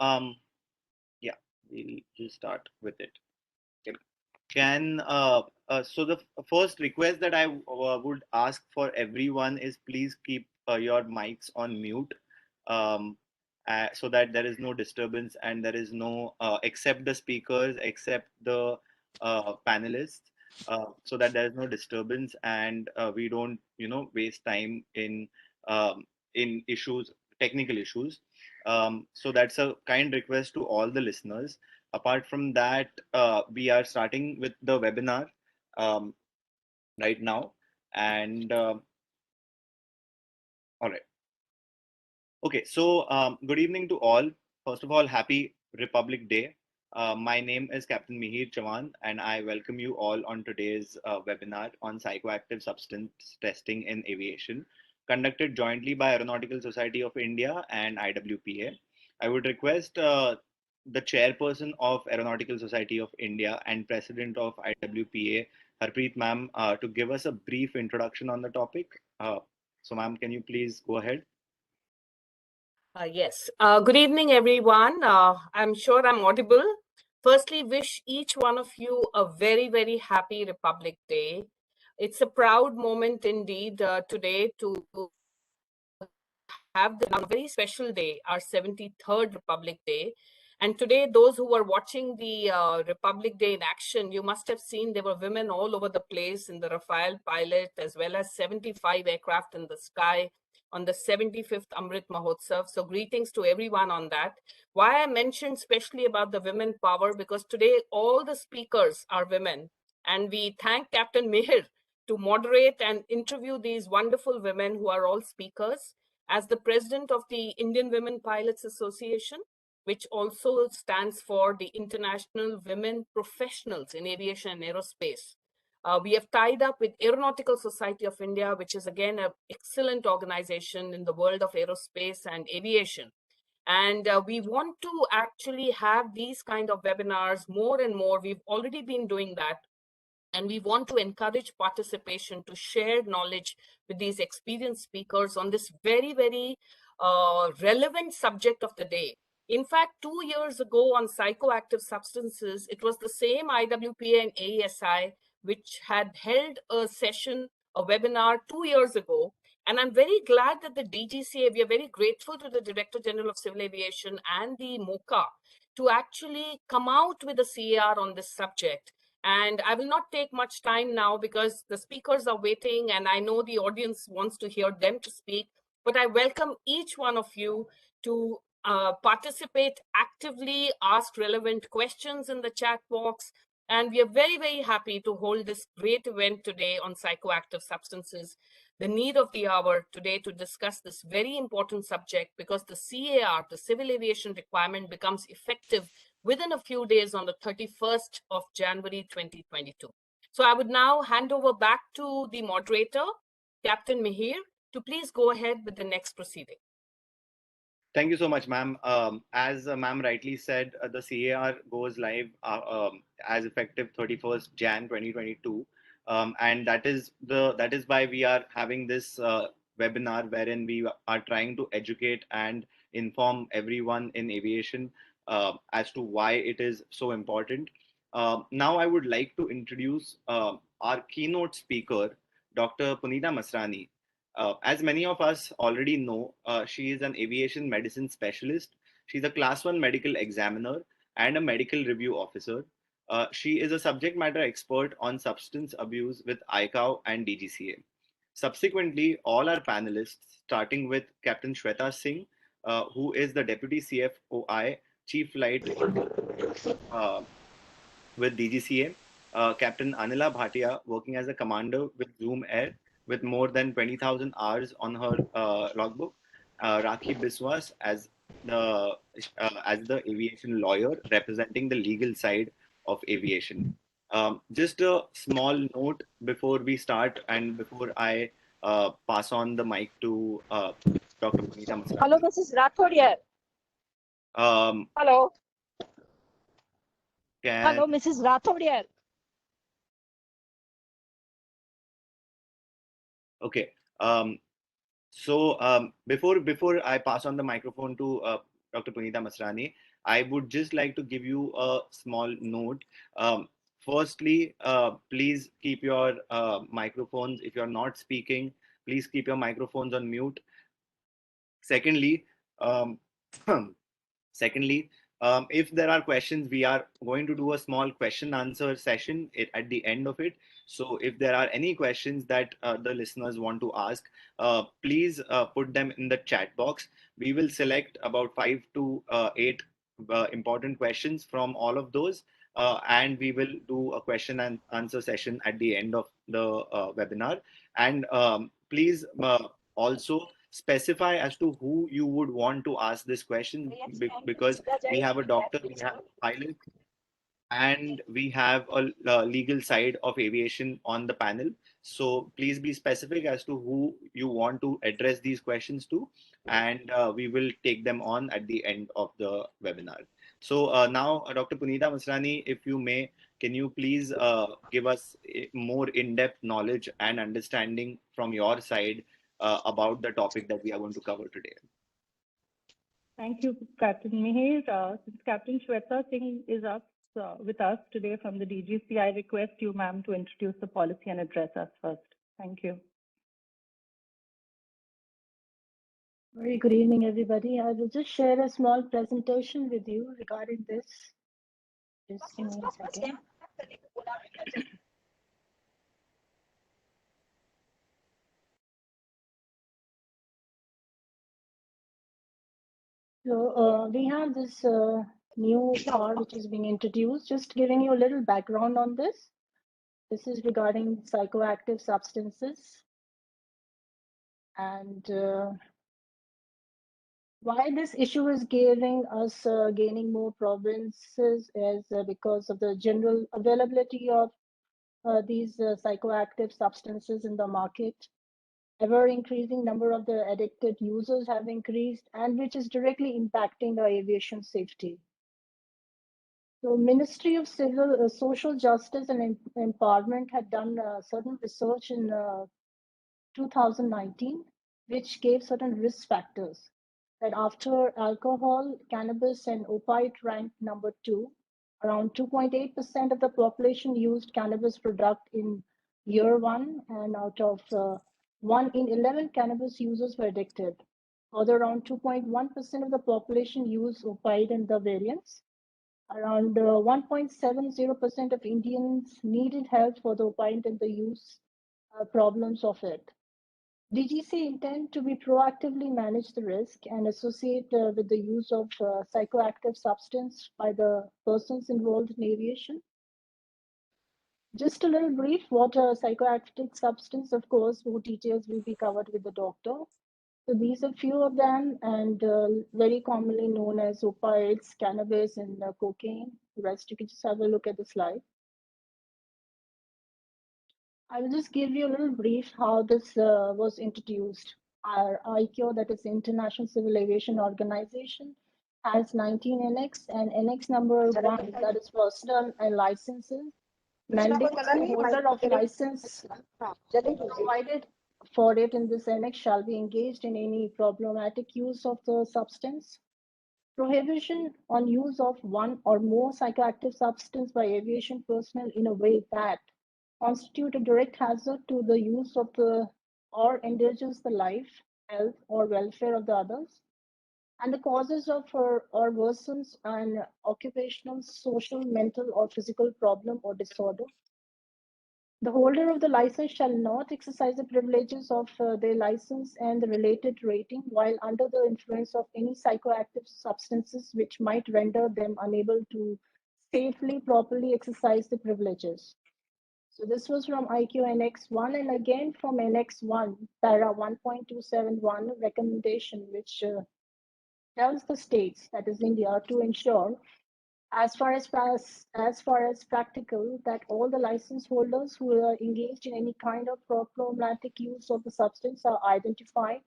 Yeah, we'll just start with it. Okay. So the first request that I would ask for everyone is please keep your mics on mute, um, so that there is no disturbance and there is no except the speakers, except the panelists, so that there is no disturbance and we don't waste time in issues, technical issues. So that's a kind request to all the listeners. Apart from that, we are starting with the webinar um, right now. And all right. Okay. So good evening to all. First of all, happy Republic Day. My name is Captain Mihir Chavan, and I welcome you all on today's webinar on psychoactive substance testing in aviation, conducted jointly by Aeronautical Society of India and IWPA. I would request the chairperson of Aeronautical Society of India and president of IWPA, Harpreet ma'am, to give us a brief introduction on the topic. So, ma'am, can you please go ahead? Yes. Good evening, everyone. I'm sure I'm audible. Firstly, wish each one of you a very, very happy Republic Day. It's a proud moment indeed today to have a very special day, our 73rd Republic Day. And today, those who were watching the Republic Day in action, you must have seen there were women all over the place in the Rafale pilot, as well as 75 aircraft in the sky on the 75th Amrit Mahotsav. So greetings to everyone on that. Why I mentioned especially about the women power, because today all the speakers are women. And we thank Captain Mihir to moderate and interview these wonderful women who are all speakers. As the president of the Indian Women Pilots Association, which also stands for the International Women Professionals in Aviation and Aerospace. We have tied up with Aeronautical Society of India, which is again an excellent organization in the world of aerospace and aviation. And we want to actually have these kind of webinars more and more. We've already been doing that. And we want to encourage participation to share knowledge with these experienced speakers on this very, very relevant subject of the day. In fact, 2 years ago on psychoactive substances, it was the same IWPA and AESI which had held a session, a webinar 2 years ago. And I'm very glad that the Dgca, we are very grateful to the Director General of Civil Aviation and the MOCA to actually come out with a CAR on this subject. And I will not take much time now because the speakers are waiting and I know the audience wants to hear them to speak. But I welcome each one of you to participate actively, ask relevant questions in the chat box. And we are very, very happy to hold this great event today on psychoactive substances, the need of the hour today to discuss this very important subject, because the CAR, the civil aviation requirement, becomes effective within a few days on the 31st of January 2022. So I would now hand over back to the moderator, Captain Mihir, to please go ahead with the next proceeding. Thank you so much, ma'am. As ma'am rightly said, the CAR goes live as effective 31st Jan 2022, and that is why we are having this webinar wherein we are trying to educate and inform everyone in aviation as to why it is so important. Now, I would like to introduce our keynote speaker, Dr. Punita Masrani. As many of us already know, she is an aviation medicine specialist. She's a class 1 medical examiner and a medical review officer. She is a subject matter expert on substance abuse with ICAO and Dgca. Subsequently, all our panelists, starting with Captain Shweta Singh, who is the Deputy CFOI, Chief Flight uh, with Dgca, Captain Anila Bhatia, working as a commander with Zoom Air, with more than 20,000 hours on her logbook. Rakhi Biswas as the aviation lawyer representing the legal side of aviation. Just a small note before we start and before I pass on the mic to Dr. Punita Masrani. Hello, Mrs. Rathod here. Hello. Hello, Mrs. Rathod here. Okay. So before I pass on the microphone to Dr. Punita Masrani, I would just like to give you a small note. Um, Firstly, please keep your microphones. If you're not speaking, please keep your microphones on mute. Secondly, um, Secondly, if there are questions, we are going to do a small question answer session at the end of it. So if there are any questions that the listeners want to ask, please put them in the chat box. We will select about 5 to 8 important questions from all of those, and we will do a question and answer session at the end of the webinar. And please also specify as to who you would want to ask this question, because we have a doctor, we have a pilot, and we have a legal side of aviation on the panel. So please be specific as to who you want to address these questions to, and we will take them on at the end of the webinar. So now, Dr. Punita Masrani, if you may, can you please give us more in-depth knowledge and understanding from your side about the topic that we are going to cover today? Thank you, Captain Mihir. Since Captain Shweta Singh is up with us today from the Dgca, I request you, ma'am, to introduce the policy and address us first. Thank you. Very good evening, everybody. I will just share a small presentation with you regarding this. Just give me a second. So we have this new law which is being introduced. Just giving you a little background on this. This is regarding psychoactive substances. And why this issue is giving us gaining more provinces is because of the general availability of these psychoactive substances in the market. Ever increasing number of the addicted users have increased, and which is directly impacting the aviation safety. So Ministry of Civil Social Justice and Empowerment had done certain research in 2019, which gave certain risk factors. That after alcohol, cannabis, and opiate ranked number 2, around 2.8% of the population used cannabis product in year 1, and out of 1 in 11 cannabis users were addicted. Although around 2.1% of the population used opiate and the variants. Around 1.70% of Indians needed help for the opiate and the use problems of it. Dgca intend to be proactively manage the risk and associate with the use of psychoactive substance by the persons involved in aviation. Just a little brief, what a psychoactive substance, of course, more details will be covered with the doctor. So these are few of them, and very commonly known as opioids, cannabis, and cocaine. The rest you can just have a look at the slide. I will just give you a little brief how this was introduced. Our ICAO, that is International Civil Aviation Organization, has 19 NX, and NX number 1, that is personal and licenses, mandates the holder of license provided for it in this NX shall be engaged in any problematic use of the substance. Prohibition on use of one or more psychoactive substance by aviation personnel in a way that constitute a direct hazard to the use of the or endangers the life, health, or welfare of the others, and the causes of or worsens an occupational, social, mental, or physical problem or disorder. The holder of the license shall not exercise the privileges of their license and the related rating while under the influence of any psychoactive substances which might render them unable to safely, properly exercise the privileges. So this was from IQ NX1, and again from NX1, para 1.271 recommendation, which tells the states, that is India, to ensure as far as practical, that all the license holders who are engaged in any kind of problematic use of the substance are identified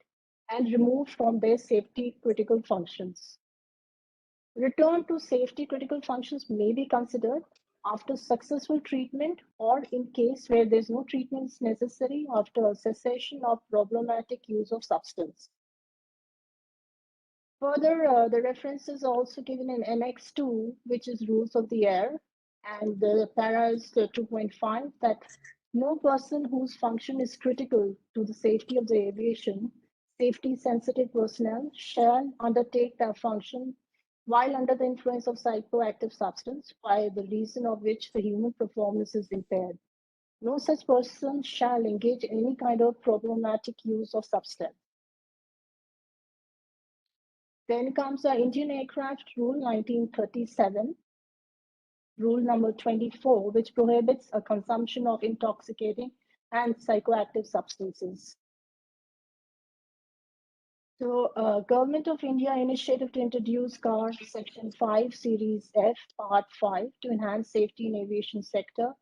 and removed from their safety critical functions. Return to safety critical functions may be considered after successful treatment or in case where there's no treatment necessary after a cessation of problematic use of substance. Further, the reference is also given in NX2, which is rules of the air, and the para is 2.5, that no person whose function is critical to the safety of the aviation, safety-sensitive personnel shall undertake their function while under the influence of psychoactive substance, by the reason of which the human performance is impaired. No such person shall engage in any kind of problematic use of substance. Then comes the Indian Aircraft Rule 1937, Rule number 24, which prohibits a consumption of intoxicating and psychoactive substances. So, Government of India initiative to introduce CAR Section 5 Series F Part 5 to enhance safety in aviation sector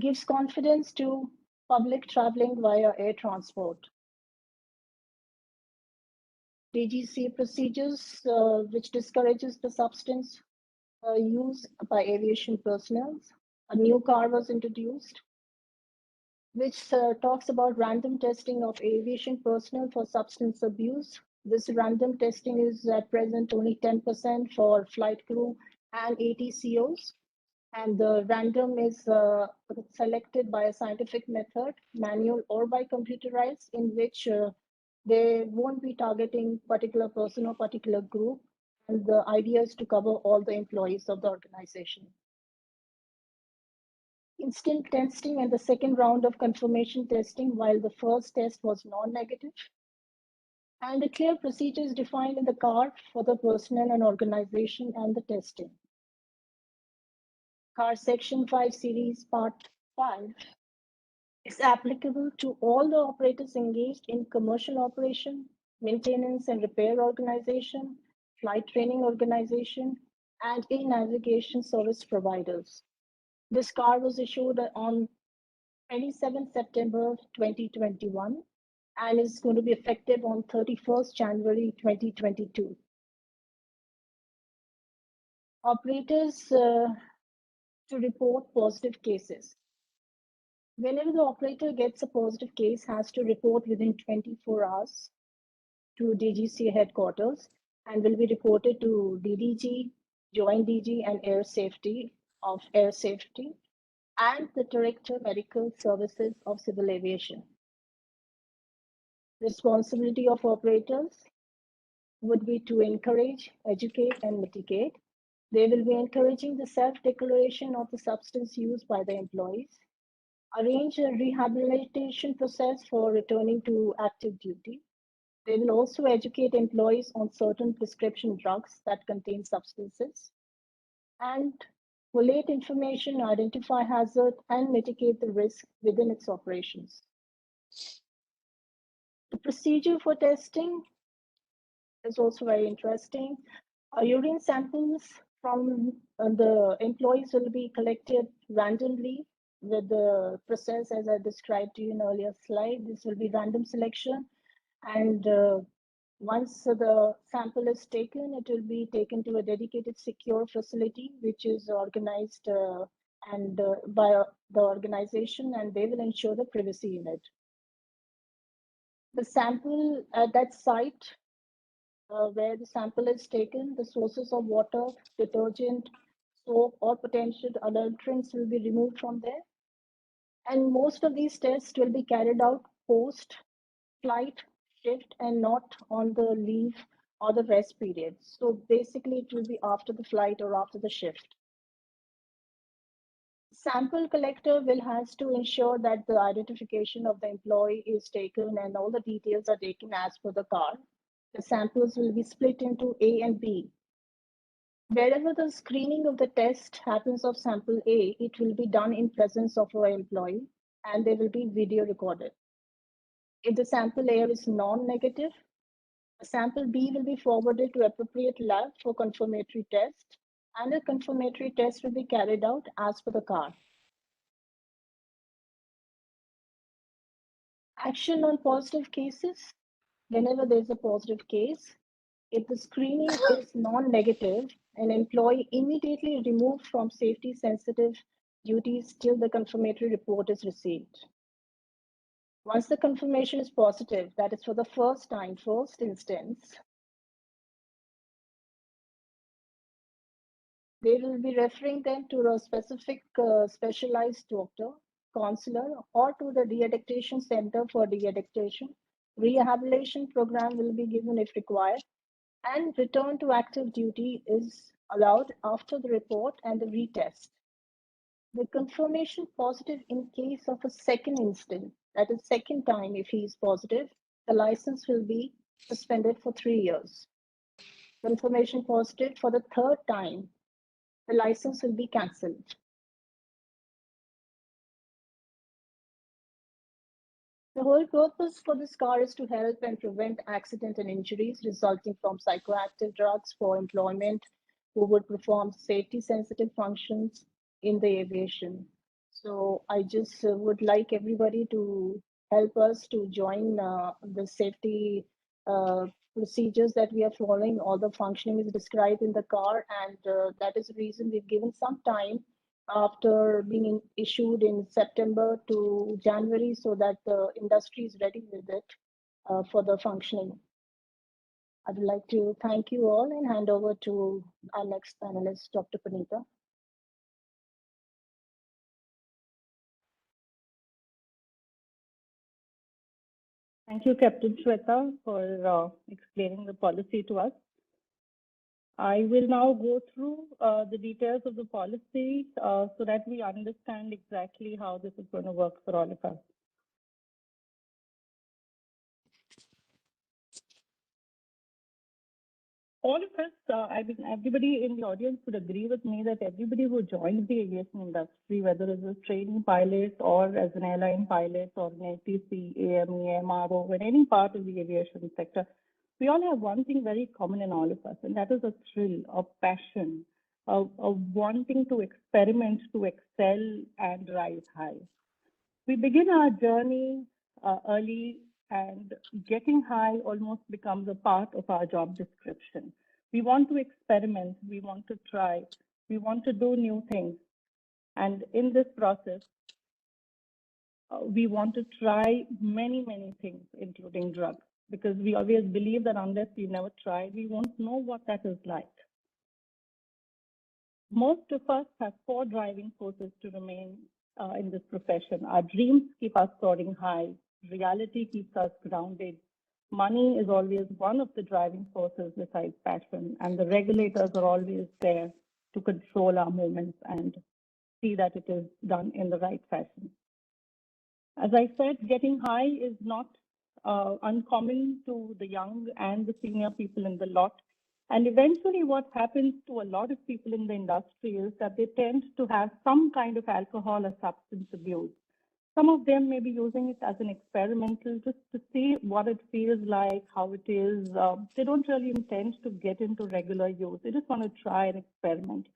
gives confidence to public traveling via air transport. Dgca procedures, which discourages the substance use by aviation personnel. A new CAR was introduced, which talks about random testing of aviation personnel for substance abuse. This random testing is at present only 10% for flight crew and ATCOs. And the random is selected by a scientific method, manual or by computerized, in which they won't be targeting particular person or particular group. And the idea is to cover all the employees of the organization. Instant testing and the second round of confirmation testing, while the first test was non-negative. And a clear procedure is defined in the CAR for the personnel and organization and the testing. CAR Section 5 Series Part 5 is applicable to all the operators engaged in commercial operation, maintenance and repair organization, flight training organization, and navigation service providers. This CAR was issued on 27 September 2021 and is going to be effective on 31st January 2022. Operators to report positive cases. Whenever the operator gets a positive case, has to report within 24 hours to Dgca headquarters and will be reported to DDG, Joint DG, and Air Safety of Air Safety, and the Director Medical Services of Civil Aviation. Responsibility of operators would be to encourage, educate, and mitigate. They will be encouraging the self-declaration of the substance used by the employees, arrange a rehabilitation process for returning to active duty. They will also educate employees on certain prescription drugs that contain substances, and collate information, identify hazard, and mitigate the risk within its operations. The procedure for testing is also very interesting. Urine samples from the employees will be collected randomly with the process as I described to you in earlier slide. This will be random selection, and once the sample is taken, it will be taken to a dedicated secure facility, which is organized by the organization, and they will ensure the privacy in it. The sample at that site where the sample is taken, the sources of water, detergent, soap, or potential allergens will be removed from there. And most of these tests will be carried out post-flight shift and not on the leave or the rest period. So basically, it will be after the flight or after the shift. Sample collector will has to ensure that the identification of the employee is taken and all the details are taken as per the CAR. The samples will be split into A and B. Wherever the screening of the test happens of sample A, it will be done in presence of our employee and they will be video recorded. If the sample A is non-negative, sample B will be forwarded to appropriate lab for confirmatory test, and a confirmatory test will be carried out as per the CAR. Action on positive cases. Whenever there is a positive case, if the screening is non-negative, an employee immediately removed from safety-sensitive duties till the confirmatory report is received. Once the confirmation is positive, that is for the first time, first instance, They will be referring them to a specific specialized doctor, counselor, or to the de-addiction center for de-addiction. Rehabilitation program will be given if required, and return to active duty is allowed after the report and the retest. The confirmation positive in case of a second incident, that is second time if he is positive, the license will be suspended for 3 years. Confirmation positive for the third time, the license will be cancelled. The whole purpose for this car is to help and prevent accident and injuries resulting from psychoactive drugs for employment who would perform safety sensitive functions in the aviation. So I just would like everybody to help us to join the safety procedures that we are following. All the functioning is described in the car, and that is the reason we've given some time after being issued in September to January so that the industry is ready with it for the functioning. I would like to thank you all and hand over to our next panelist, Dr. Punita. Thank you, Captain Shweta, for explaining the policy to us. I will now go through the details of the policy so that we understand exactly how this is going to work for all of us. All of us, I mean, everybody in the audience would agree with me that everybody who joins the aviation industry, whether as a training pilot or as an airline pilot or an ATC, AME, MRO, in any part of the aviation sector, we all have one thing very common in all of us, and that is a thrill, a passion, of wanting to experiment, to excel and rise high. We begin our journey early, and getting high almost becomes a part of our job description. We want to experiment, we want to try, we want to do new things. And in this process, we want to try many, many things, including drugs, because we always believe that unless we never try, we won't know what that is like. Most of us have 4 driving forces to remain in this profession. Our dreams keep us soaring high. Reality keeps us grounded. Money is always one of the driving forces besides passion, and the regulators are always there to control our movements and see that it is done in the right fashion. As I said, getting high is not uncommon to the young and the senior people in the lot. And eventually what happens to a lot of people in the industry is that they tend to have some kind of alcohol or substance abuse. Some of them may be using it as an experimental just to see what it feels like, how it is. They don't really intend to get into regular use. They just want to try and experiment.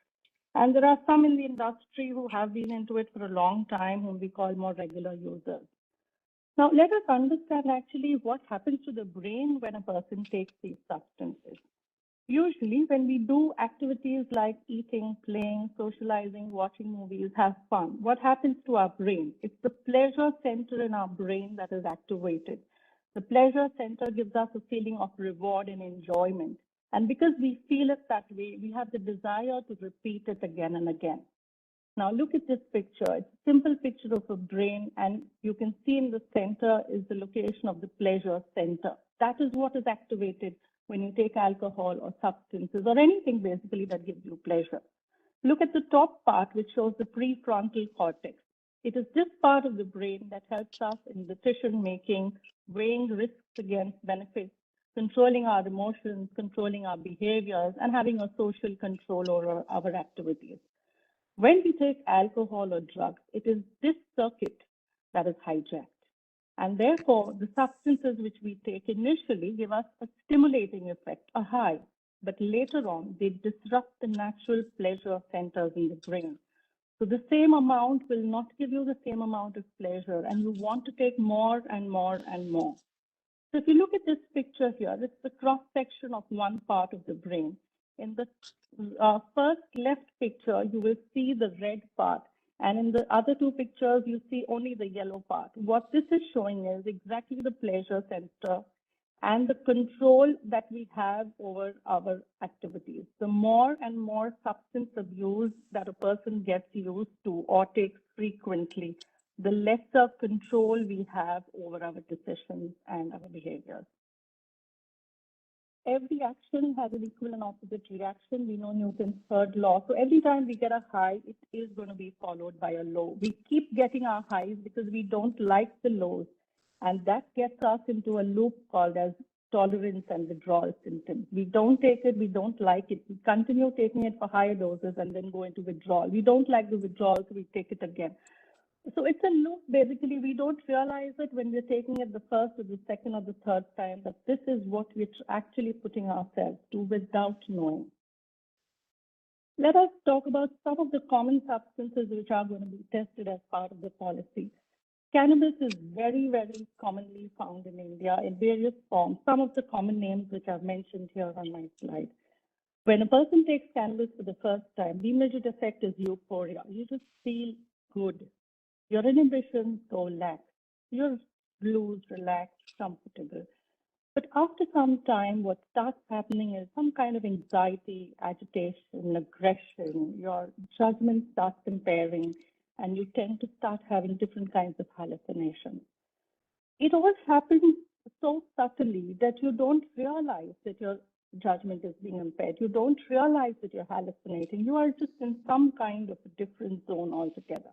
And there are some in the industry who have been into it for a long time, whom we call more regular users. Now, let us understand actually what happens to the brain when a person takes these substances. Usually, when we do activities like eating, playing, socializing, watching movies, have fun, what happens to our brain? It's the pleasure center in our brain that is activated. The pleasure center gives us a feeling of reward and enjoyment. And because we feel it that way, we have the desire to repeat it again and again. Now, look at this picture. It's a simple picture of a brain, and you can see in the center is the location of the pleasure center. That is what is activated when you take alcohol or substances or anything basically that gives you pleasure. Look at the top part, which shows the prefrontal cortex. It is this part of the brain that helps us in decision making, weighing risks against benefits, controlling our emotions, controlling our behaviors, and having a social control over our activities. When we take alcohol or drugs, it is this circuit that is hijacked. And therefore, the substances which we take initially give us a stimulating effect, a high, but later on, they disrupt the natural pleasure centers in the brain. So the same amount will not give you the same amount of pleasure, and you want to take more and more and more. So if you look at this picture here, it's the cross-section of one part of the brain. In the first left picture, you will see the red part. And in the other 2 pictures, you see only the yellow part. What this is showing is exactly the pleasure center and the control that we have over our activities. The more and more substance abuse that a person gets used to or takes frequently, the lesser control we have over our decisions and our behaviors. Every action has an equal and opposite reaction. We know Newton's third law. So every time we get a high, it is going to be followed by a low. We keep getting our highs because we don't like the lows. And that gets us into a loop called as tolerance and withdrawal symptoms. We don't take it, we don't like it. We continue taking it for higher doses and then go into withdrawal. We don't like the withdrawal, so we take it again. So it's a loop. Basically, we don't realize it when we're taking it the first or the second or the third time, that this is what we're actually putting ourselves to without knowing. Let us talk about some of the common substances which are going to be tested as part of the policy. Cannabis is very, very commonly found in India in various forms. Some of the common names which I've mentioned here on my slide. When a person takes cannabis for the first time, the immediate effect is euphoria. You just feel good. Your inhibitions go lax. You're loose, relaxed, comfortable. But after some time, what starts happening is some kind of anxiety, agitation, aggression. Your judgment starts impairing, and you tend to start having different kinds of hallucinations. It all happens so subtly that you don't realize that your judgment is being impaired. You don't realize that you're hallucinating. You are just in some kind of a different zone altogether.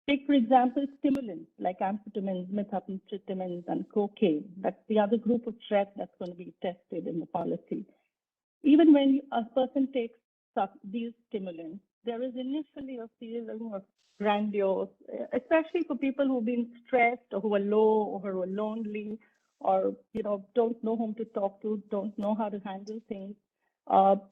Take, for example, stimulants like amphetamines, methamphetamines, and cocaine. That's the other group of threat that's going to be tested in the policy. Even when a person takes these stimulants, there is initially a feeling of grandiose, especially for people who've been stressed or who are low or who are lonely or don't know whom to talk to, don't know how to handle things.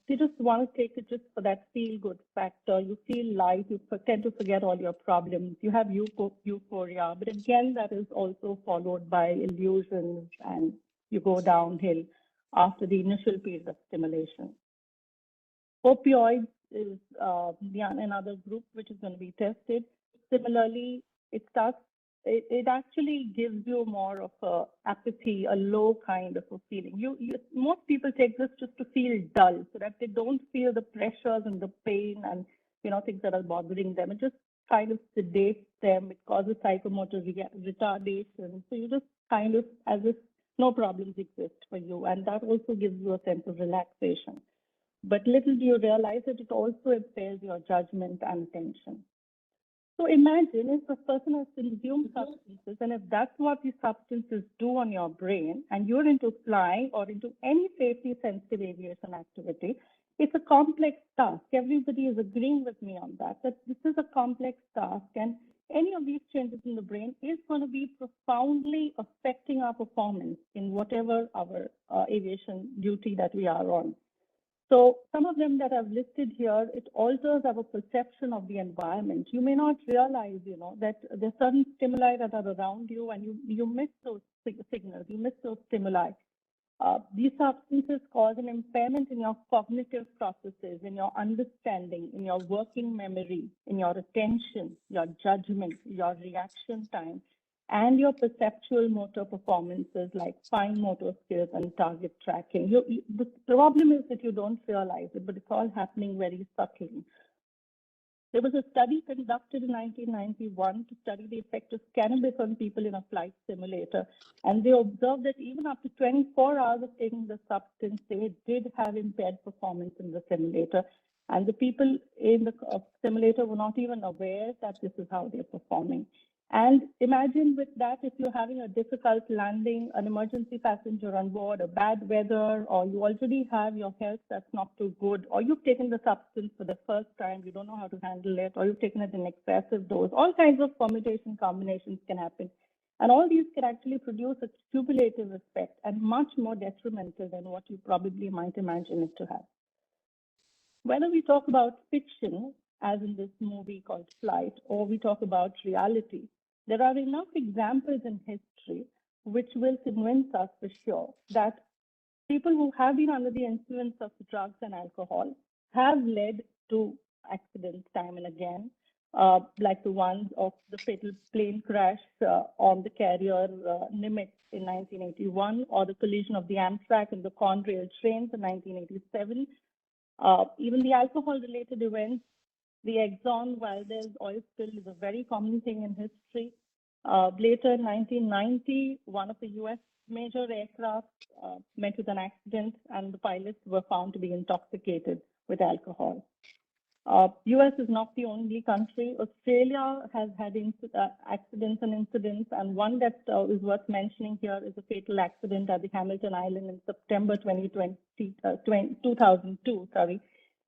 They just want to take it just for that feel-good factor. You feel light, you tend to forget all your problems. You have euphoria, but again, that is also followed by illusions, and you go downhill after the initial period of stimulation. Opioids is another group which is going to be tested. Similarly, it actually gives you more of a apathy, a low kind of a feeling. Most people take this just to feel dull, so that they don't feel the pressures and the pain and things that are bothering them. It just kind of sedates them. It causes psychomotor retardation. So you just kind of as if no problems exist for you, and that also gives you a sense of relaxation. But little do you realize that it also impairs your judgment and attention. So imagine if a person has consumed substances, and if that's what these substances do on your brain, and you're into flying or into any safety-sensitive aviation activity, it's a complex task. Everybody is agreeing with me on that this is a complex task, and any of these changes in the brain is going to be profoundly affecting our performance in whatever our aviation duty that we are on. So some of them that I've listed here, it alters our perception of the environment. You may not realize, that there's certain stimuli that are around you, and you miss those signals, you miss those stimuli. These substances cause an impairment in your cognitive processes, in your understanding, in your working memory, in your attention, your judgment, your reaction time, and your perceptual motor performances like fine motor skills and target tracking. The problem is that you don't realize it, but it's all happening very subtly. There was a study conducted in 1991 to study the effect of cannabis on people in a flight simulator. And they observed that even after 24 hours of taking the substance, they did have impaired performance in the simulator. And the people in the simulator were not even aware that this is how they're performing. And imagine with that, if you're having a difficult landing, an emergency passenger on board, a bad weather, or you already have your health that's not too good, or you've taken the substance for the first time, you don't know how to handle it, or you've taken it in excessive dose, all kinds of permutation combinations can happen. And all these can actually produce a cumulative effect and much more detrimental than what you probably might imagine it to have. Whether we talk about fiction, as in this movie called Flight, or we talk about reality, there are enough examples in history which will convince us for sure that people who have been under the influence of drugs and alcohol have led to accidents time and again. like the ones of the fatal plane crash on the carrier Nimitz in 1981, or the collision of the Amtrak and the Conrail trains in 1987. Even the alcohol-related events, the Exxon Valdez oil spill is a very common thing in history. Later in 1990, one of the US major aircraft met with an accident and the pilots were found to be intoxicated with alcohol. US is not the only country. Australia has had accidents and incidents, and one that is worth mentioning here is a fatal accident at the Hamilton Island in September 2002.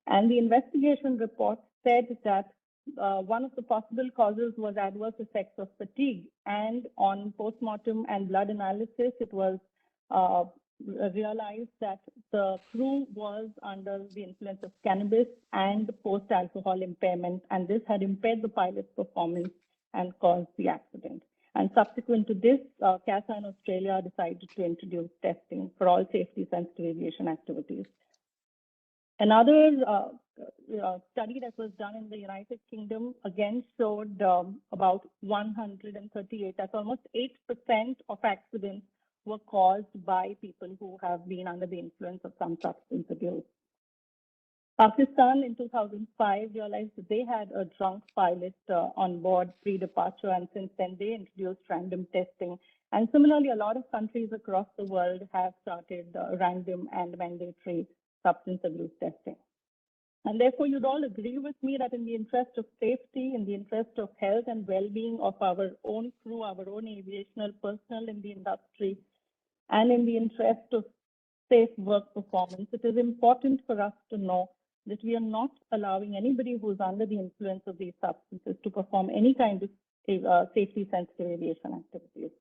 And the investigation report said that one of the possible causes was adverse effects of fatigue, and on postmortem and blood analysis, it was realized that the crew was under the influence of cannabis and post-alcohol impairment, and this had impaired the pilot's performance and caused the accident. And subsequent to this, CASA in Australia decided to introduce testing for all safety-sensitive aviation activities. Another study that was done in the United Kingdom again showed about 138, that's almost 8% of accidents were caused by people who have been under the influence of some substance abuse. Pakistan in 2005 realized that they had a drunk pilot on board pre-departure, and since then they introduced random testing. And similarly, a lot of countries across the world have started random and mandatory substance abuse testing. And therefore, you'd all agree with me that in the interest of safety, in the interest of health and well-being of our own crew, our own aviational personnel in the industry, and in the interest of safe work performance, it is important for us to know that we are not allowing anybody who's under the influence of these substances to perform any kind of safety-sensitive aviation activities.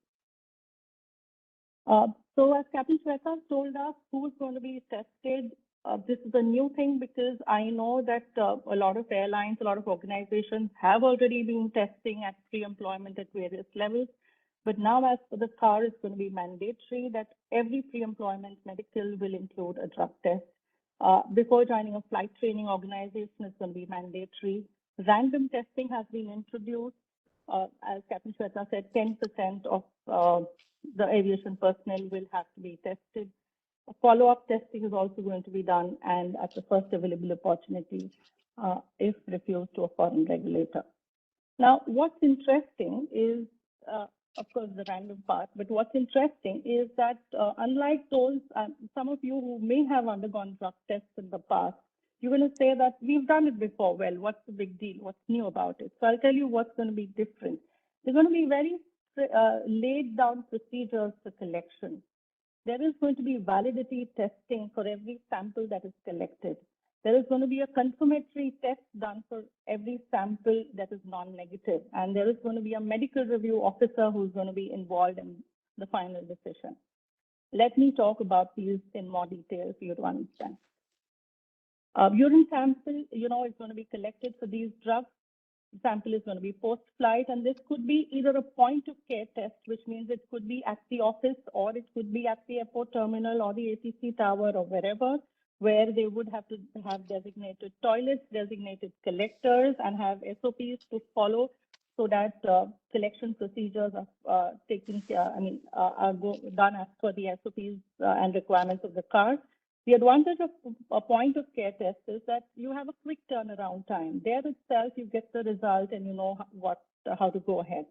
So as Captain Shweta told us, who is going to be tested? This is a new thing because I know that a lot of airlines, a lot of organizations have already been testing at pre-employment at various levels. But now, as for the car, it's going to be mandatory that every pre-employment medical will include a drug test. Before joining a flight training organization, it's going to be mandatory. Random testing has been introduced. As Captain Shweta said, 10% of the aviation personnel will have to be tested. Follow-up testing is also going to be done, and at the first available opportunity, if refused to a foreign regulator. Now, what's interesting is, of course, the random part, but what's interesting is that unlike those, some of you who may have undergone drug tests in the past, you're going to say that we've done it before. Well, what's the big deal? What's new about it? So I'll tell you what's going to be different. There's going to be very laid down procedures for collection. There is going to be validity testing for every sample that is collected. There is going to be a confirmatory test done for every sample that is non-negative. And there is going to be a medical review officer who's going to be involved in the final decision. Let me talk about these in more detail for you to understand. Urine sample, is going to be collected for these drugs. The sample is going to be post-flight, and this could be either a point-of-care test, which means it could be at the office, or it could be at the airport terminal or the ATC tower or wherever, where they would have to have designated toilets, designated collectors, and have SOPs to follow so that collection procedures are done as per the SOPs and requirements of the car. The advantage of a point-of-care test is that you have a quick turnaround time. There itself, you get the result and you know how to go ahead.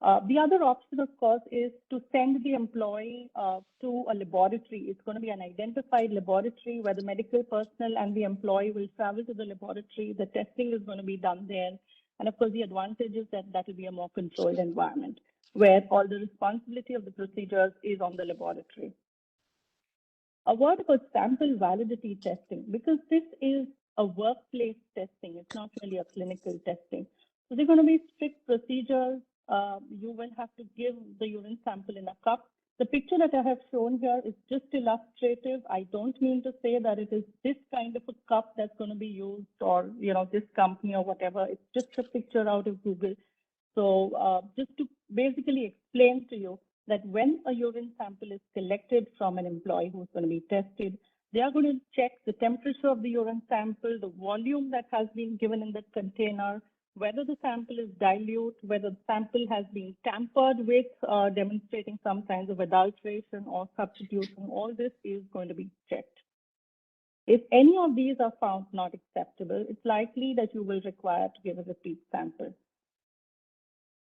The other option, of course, is to send the employee to a laboratory. It's going to be an identified laboratory where the medical personnel and the employee will travel to the laboratory. The testing is going to be done there. And of course, the advantage is that that will be a more controlled environment where all the responsibility of the procedures is on the laboratory. A word about sample validity testing, because this is a workplace testing. It's not really a clinical testing. So there are going to be strict procedures. You will have to give the urine sample in a cup. The picture that I have shown here is just illustrative. I don't mean to say that it is this kind of a cup that's going to be used, or this company or whatever. It's just a picture out of Google. So just to basically explain to you that when a urine sample is collected from an employee who's going to be tested, they are going to check the temperature of the urine sample, the volume that has been given in the container, whether the sample is dilute, whether the sample has been tampered with, demonstrating some kinds of adulteration or substitution, all this is going to be checked. If any of these are found not acceptable, it's likely that you will require to give a repeat sample.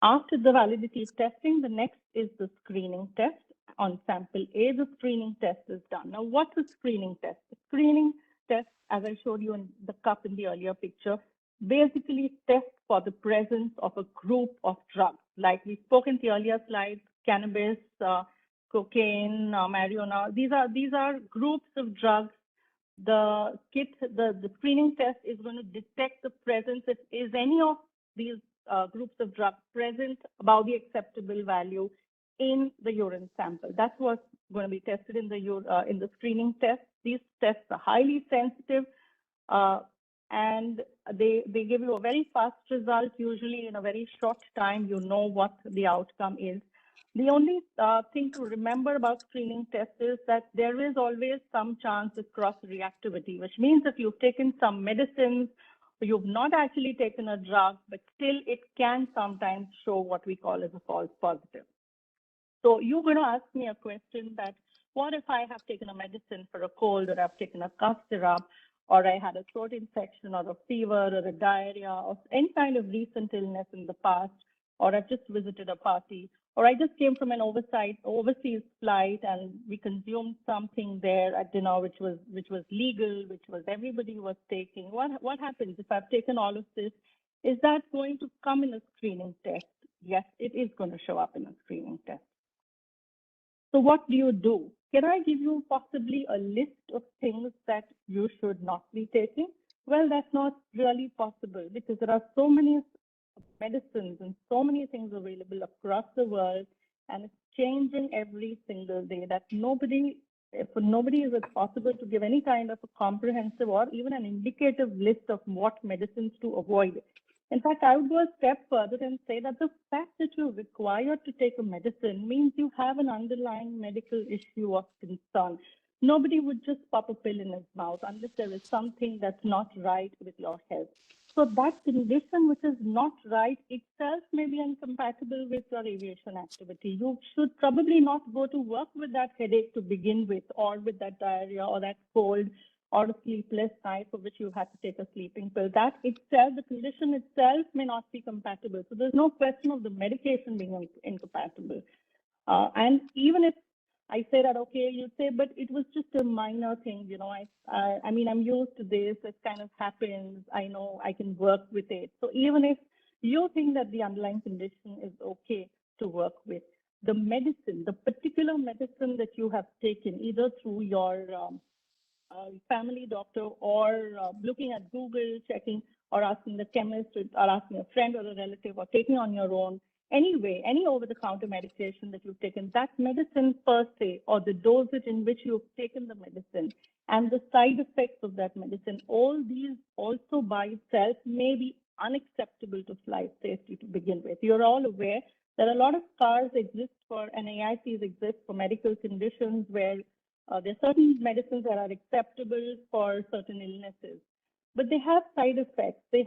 After the validity testing, the next is the screening test. On sample A, the screening test is done. Now, what's a screening test? The screening test, as I showed you in the cup in the earlier picture, basically tests for the presence of a group of drugs. Like we spoke in the earlier slides, cannabis, cocaine, marijuana. These are groups of drugs. The screening test is going to detect the presence, if is any of these groups of drugs present above the acceptable value in the urine sample. That's what's going to be tested in the screening test. These tests are highly sensitive, and they give you a very fast result. Usually in a very short time, you know what the outcome is. The only thing to remember about screening tests is that there is always some chance of cross-reactivity, which means if you've taken some medicines, you've not actually taken a drug, but still it can sometimes show what we call as a false positive. So you're going to ask me a question that, what if I have taken a medicine for a cold, or I've taken a cough syrup, or I had a throat infection, or a fever, or a diarrhea, or any kind of recent illness in the past, or I've just visited a party, or I just came from an overseas flight and we consumed something there at dinner which was legal, which was everybody was taking. What happens if I've taken all of this? Is that going to come in a screening test? Yes, it is going to show up in a screening test. So what do you do? Can I give you possibly a list of things that you should not be taking? Well, that's not really possible because there are so many medicines and so many things available across the world, and it's changing every single day that for nobody is it possible to give any kind of a comprehensive or even an indicative list of what medicines to avoid. In fact, I would go a step further and say that the fact that you're required to take a medicine means you have an underlying medical issue of concern. Nobody would just pop a pill in his mouth unless there is something that's not right with your health. So that condition which is not right itself may be incompatible with your aviation activity. You should probably not go to work with that headache to begin with, or with that diarrhea, or that cold, or a sleepless night for which you had to take a sleeping pill. That itself, the condition itself may not be compatible. So there's no question of the medication being incompatible. And even if I say that, okay, you'd say, but it was just a minor thing, you know, I mean, I'm used to this, it kind of happens, I know I can work with it. So even if you think that the underlying condition is okay to work with, the medicine, the particular medicine that you have taken, either through your family doctor, or looking at Google, checking, or asking the chemist, or asking a friend or a relative, or taking on your own, anyway, any over-the-counter medication that you've taken, that medicine per se, or the dosage in which you've taken the medicine, and the side effects of that medicine, all these also by itself may be unacceptable to flight safety to begin with. You're all aware that a lot of scars exist for, and AICs exist for medical conditions where there are certain medicines that are acceptable for certain illnesses, but they have side effects. They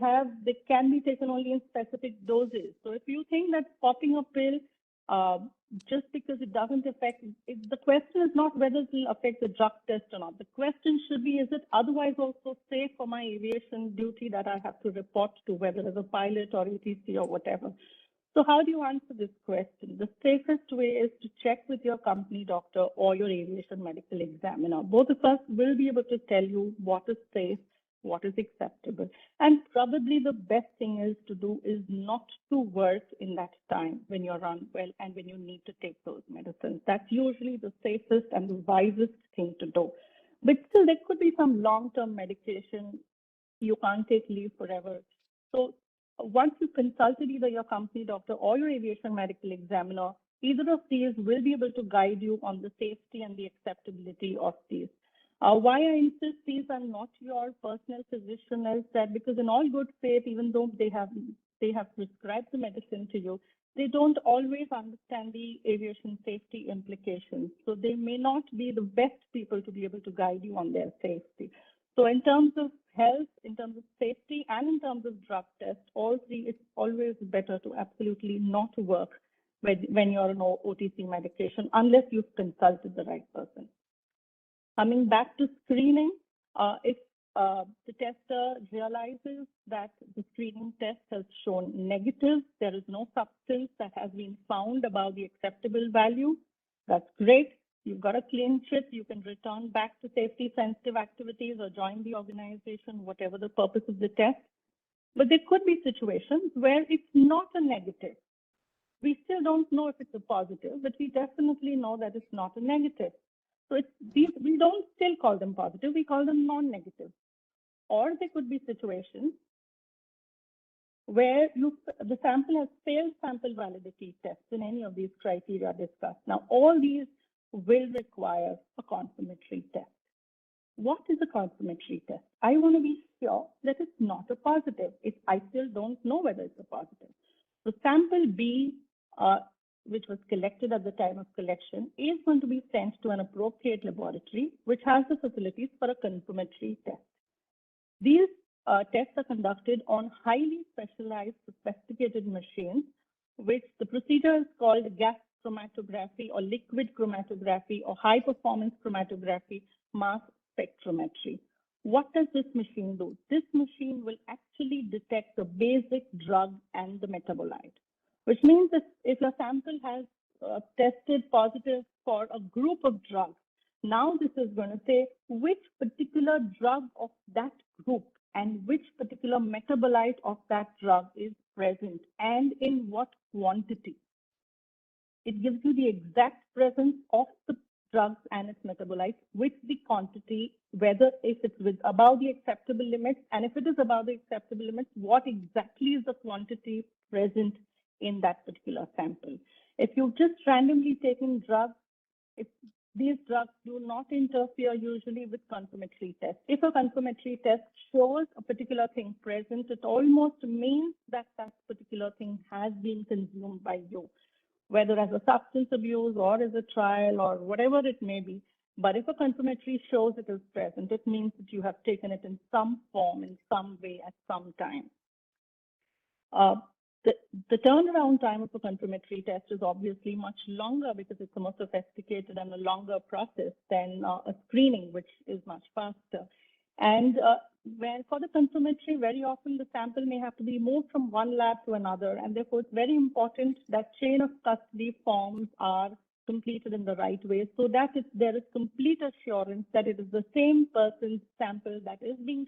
can be taken only in specific doses. So if you think that popping a pill, just because it doesn't affect, the question is not whether it will affect the drug test or not. The question should be, is it otherwise also safe for my aviation duty that I have to report to, whether as a pilot or ATC or whatever? So how do you answer this question? The safest way is to check with your company doctor or your aviation medical examiner. Both of us will be able to tell you what is safe, what is acceptable. And probably the best thing is to do is not to work in that time when you're unwell and when you need to take those medicines. That's usually the safest and the wisest thing to do. But still, there could be some long-term medication. You can't take leave forever. So once you've consulted either your company doctor or your aviation medical examiner, either of these will be able to guide you on the safety and the acceptability of these. Why I insist these are not your personal physician, as said, because in all good faith, even though they have prescribed the medicine to you, they don't always understand the aviation safety implications. So they may not be the best people to be able to guide you on their safety. So in terms of health, in terms of safety, and in terms of drug tests, all three, it's always better to absolutely not work when you're on OTC medication unless you've consulted the right person. Coming back to screening, if the tester realizes that the screening test has shown negative, there is no substance that has been found above the acceptable value, that's great. You've got a clean sheet. You can return back to safety-sensitive activities or join the organization, whatever the purpose of the test. But there could be situations where it's not a negative. We still don't know if it's a positive, but we definitely know that it's not a negative. So we don't still call them positive, we call them non-negative. Or there could be situations where the sample has failed sample validity tests in any of these criteria discussed. Now, all these will require a confirmatory test. What is a confirmatory test? I want to be sure that it's not a positive. I still don't know whether it's a positive. So sample B, which was collected at the time of collection, is going to be sent to an appropriate laboratory, which has the facilities for a confirmatory test. These tests are conducted on highly specialized, sophisticated machines, which the procedure is called gas chromatography or liquid chromatography or high performance chromatography, mass spectrometry. What does this machine do? This machine will actually detect the basic drug and the metabolite, which means that if a sample has tested positive for a group of drugs, now this is going to say which particular drug of that group and which particular metabolite of that drug is present and in what quantity. It gives you the exact presence of the drugs and its metabolites with the quantity, whether if it's above the acceptable limits, and if it is above the acceptable limits, what exactly is the quantity present in that particular sample. If you've just randomly taken drugs, these drugs do not interfere usually with confirmatory tests. If a confirmatory test shows a particular thing present, it almost means that that particular thing has been consumed by you, whether as a substance abuse or as a trial or whatever it may be. But if a confirmatory shows it is present, it means that you have taken it in some form, in some way, at some time. The turnaround time of a confirmatory test is obviously much longer because it's a more sophisticated and a longer process than a screening, which is much faster. And where for the confirmatory, very often the sample may have to be moved from one lab to another, and therefore it's very important that chain of custody forms are completed in the right way so that there is complete assurance that it is the same person's sample that is being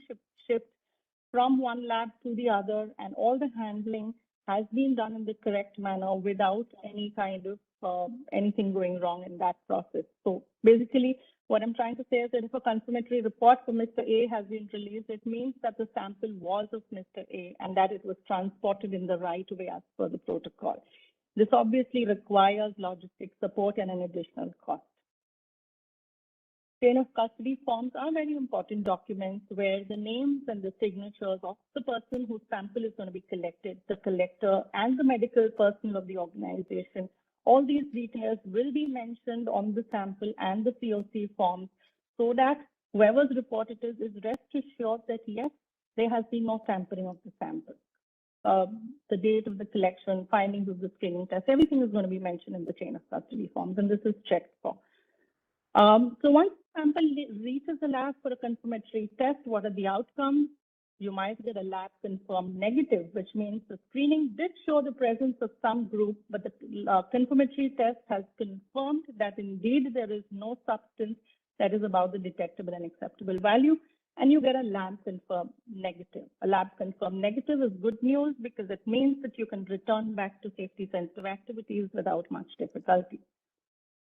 shipped from one lab to the other, and all the handling has been done in the correct manner without any kind of anything going wrong in that process. So basically, what I'm trying to say is that if a confirmatory report for Mr. A has been released, it means that the sample was of Mr. A and that it was transported in the right way as per the protocol. This obviously requires logistic support and an additional cost. Chain of custody forms are very important documents where the names and the signatures of the person whose sample is going to be collected, the collector and the medical personnel of the organization, all these details will be mentioned on the sample and the COC forms so that whoever's report it is rest assured that yes, there has been no tampering of the sample. The date of the collection, findings of the screening test, everything is going to be mentioned in the chain of custody forms, and this is checked for. So once the sample reaches the lab for a confirmatory test, what are the outcomes? You might get a lab confirmed negative, which means the screening did show the presence of some group, but the confirmatory test has confirmed that indeed there is no substance that is above the detectable and acceptable value, and you get a lab confirmed negative. A lab confirmed negative is good news because it means that you can return back to safety-sensitive activities without much difficulty.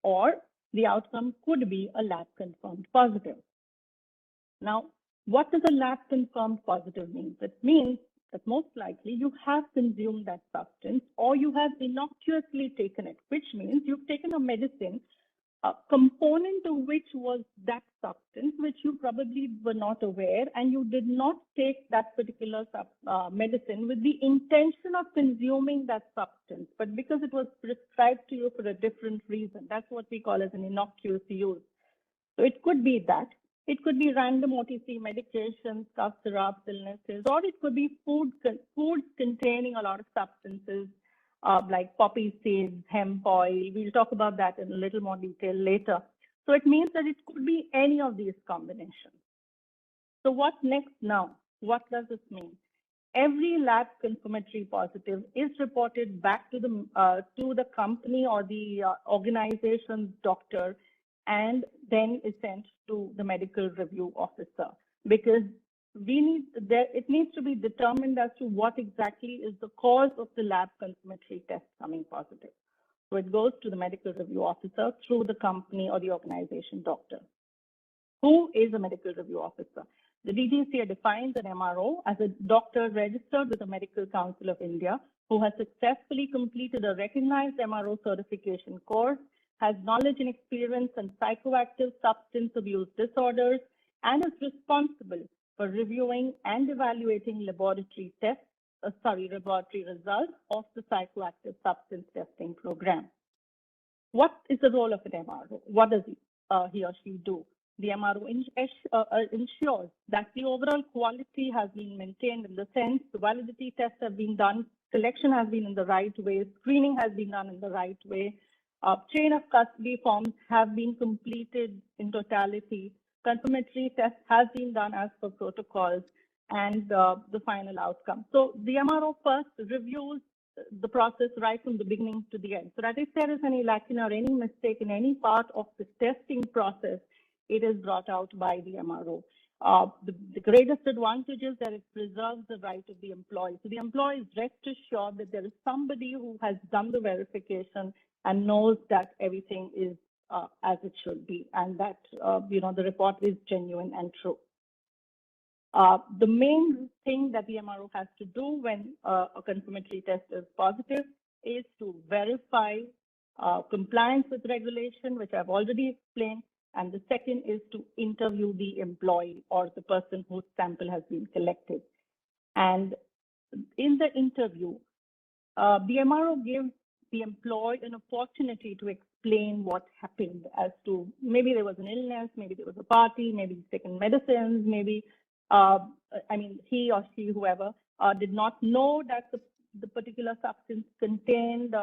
Or the outcome could be a lab confirmed positive. Now, what does a lab confirmed positive mean? It means that most likely you have consumed that substance or you have innocuously taken it, which means you've taken a medicine, a component of which was that substance, which you probably were not aware, and you did not take that particular medicine with the intention of consuming that substance, but because it was prescribed to you for a different reason. That's what we call as an innocuous use. So it could be that. It could be random OTC medications, cough syrups, illnesses, or it could be foods containing a lot of substances like poppy seeds, hemp oil. We'll talk about that in a little more detail later. So it means that it could be any of these combinations. So what next now? What does this mean? Every lab confirmatory positive is reported back to the company or the organization's doctor, and then is sent to the medical review officer, because it needs to be determined as to what exactly is the cause of the lab confirmatory test coming positive. So it goes to the medical review officer through the company or the organization doctor. Who is a medical review officer? The Dgca defines an MRO as a doctor registered with the Medical Council of India who has successfully completed a recognized MRO certification course, has knowledge and experience in psychoactive substance abuse disorders, and is responsible for reviewing and evaluating laboratory results of the psychoactive substance testing program. What is the role of an MRO? What does he or she do? The MRO ensures that the overall quality has been maintained, in the sense the validity tests have been done, selection has been in the right way, screening has been done in the right way, chain of custody forms have been completed in totality, confirmatory test has been done as per protocols, and the final outcome. So the MRO first reviews the process right from the beginning to the end, so that if there is any lacking or any mistake in any part of the testing process, it is brought out by the MRO. The greatest advantage is that it preserves the right of the employee. So the employee is rest assured that there is somebody who has done the verification and knows that everything is as it should be, and that the report is genuine and true. The main thing that the MRO has to do when a confirmatory test is positive is to verify compliance with regulation, which I've already explained. And the second is to interview the employee or the person whose sample has been collected. And in the interview, the MRO gives the employee an opportunity to explain what happened, as to maybe there was an illness, maybe there was a party, maybe he's taken medicines, maybe, he or she, whoever, did not know that the particular substance contained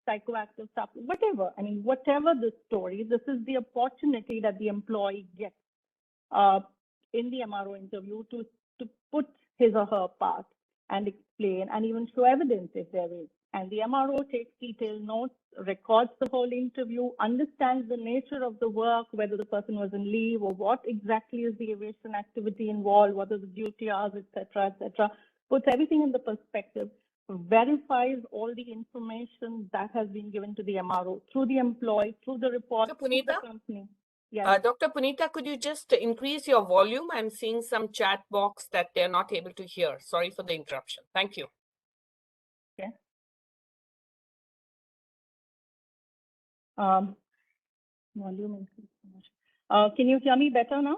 psychoactive substance, whatever. Whatever the story, this is the opportunity that the employee gets in the MRO interview to put his or her part and explain and even show evidence if there is. And the MRO takes detailed notes, records the whole interview, understands the nature of the work, whether the person was on leave or what exactly is the aviation activity involved, what are the duty hours, etc., puts everything in the perspective, verifies all the information that has been given to the MRO through the employee, through the report, Dr. through the Punita? company. Yes. Dr. Punita, could you just increase your volume? I'm seeing some chat box that they're not able to hear. Sorry for the interruption. Thank you. Okay. Volume increase. Can you hear me better now?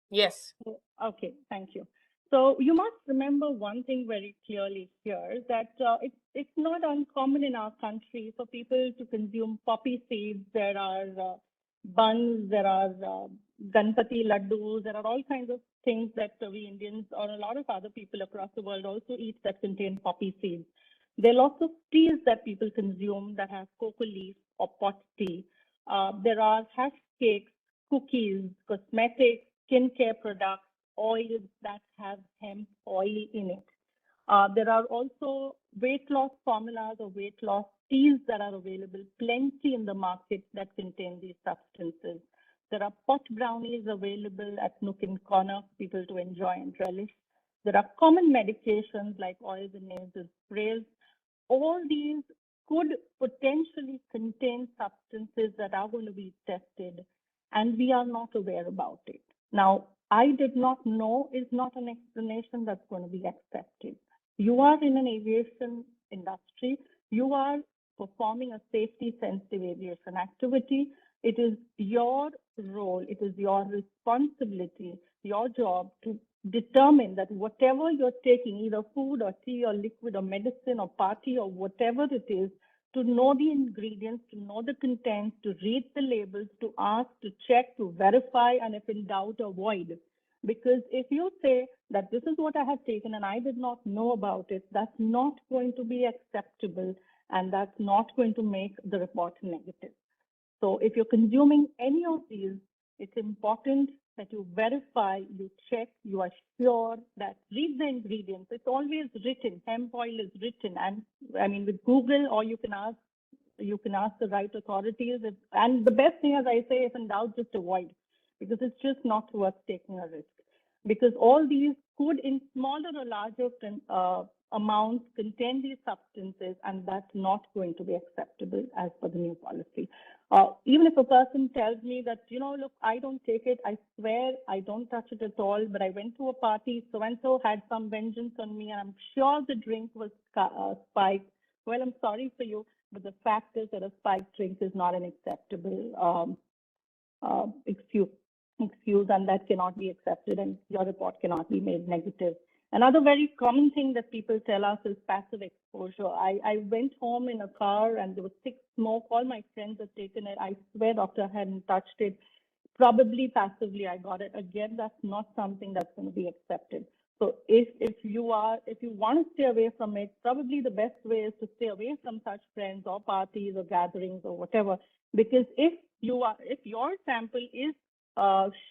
Yes. Okay, thank you. So you must remember one thing very clearly here, that it's not uncommon in our country for people to consume poppy seeds. There are buns, there are ganpati laddus, there are all kinds of things that we Indians or a lot of other people across the world also eat that contain poppy seeds. There are lots of teas that people consume that have cocoa leaf or pot tea. There are hash cakes, cookies, cosmetics, skincare products, oils that have hemp oil in it. There are also weight loss formulas or weight loss teas that are available plenty in the market that contain these substances. There are pot brownies available at nook and corner for people to enjoy and relish. There are common medications like oils and nasal sprays. All these could potentially contain substances that are going to be tested, and we are not aware about it. Now, I did not know is not an explanation that's going to be accepted. You are in an aviation industry. You are performing a safety-sensitive aviation activity. It is your role, it is your responsibility, your job to determine that whatever you're taking, either food or tea or liquid or medicine or party or whatever it is, to know the ingredients, to know the contents, to read the labels, to ask, to check, to verify, and if in doubt, avoid. Because if you say that this is what I have taken and I did not know about it, that's not going to be acceptable, and that's not going to make the report negative. So if you're consuming any of these, it's important that you verify, you check, you are sure that read the ingredients. It's always written. Hemp oil is written, and I mean with Google, or you can ask the right authorities. And the best thing, as I say, if in doubt, just avoid, because it's just not worth taking a risk. Because all these could, in smaller or larger amounts, contain these substances, and that's not going to be acceptable as per the new policy. Even if a person tells me that, look, I don't take it, I swear I don't touch it at all, but I went to a party, so-and-so had some vengeance on me, and I'm sure the drink was spiked. Well, I'm sorry for you, but the fact is that a spiked drink is not an acceptable excuse, and that cannot be accepted, and your report cannot be made negative. Another very common thing that people tell us is passive exposure. I went home in a car and there was thick smoke. All my friends had taken it. I swear doctor hadn't touched it. Probably passively I got it. Again, that's not something that's going to be accepted. So if you want to stay away from it, probably the best way is to stay away from such friends or parties or gatherings or whatever. Because if your sample is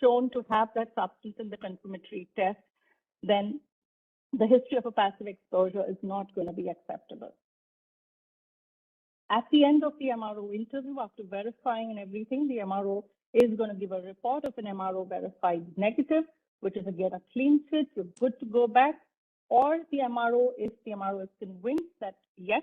shown to have that substance in the confirmatory test, then the history of a passive exposure is not going to be acceptable. At the end of the MRO interview, after verifying and everything, the MRO is going to give a report of an MRO verified negative, which is again a clean sheet. You're good to go back. Or the MRO, if the MRO is convinced that yes,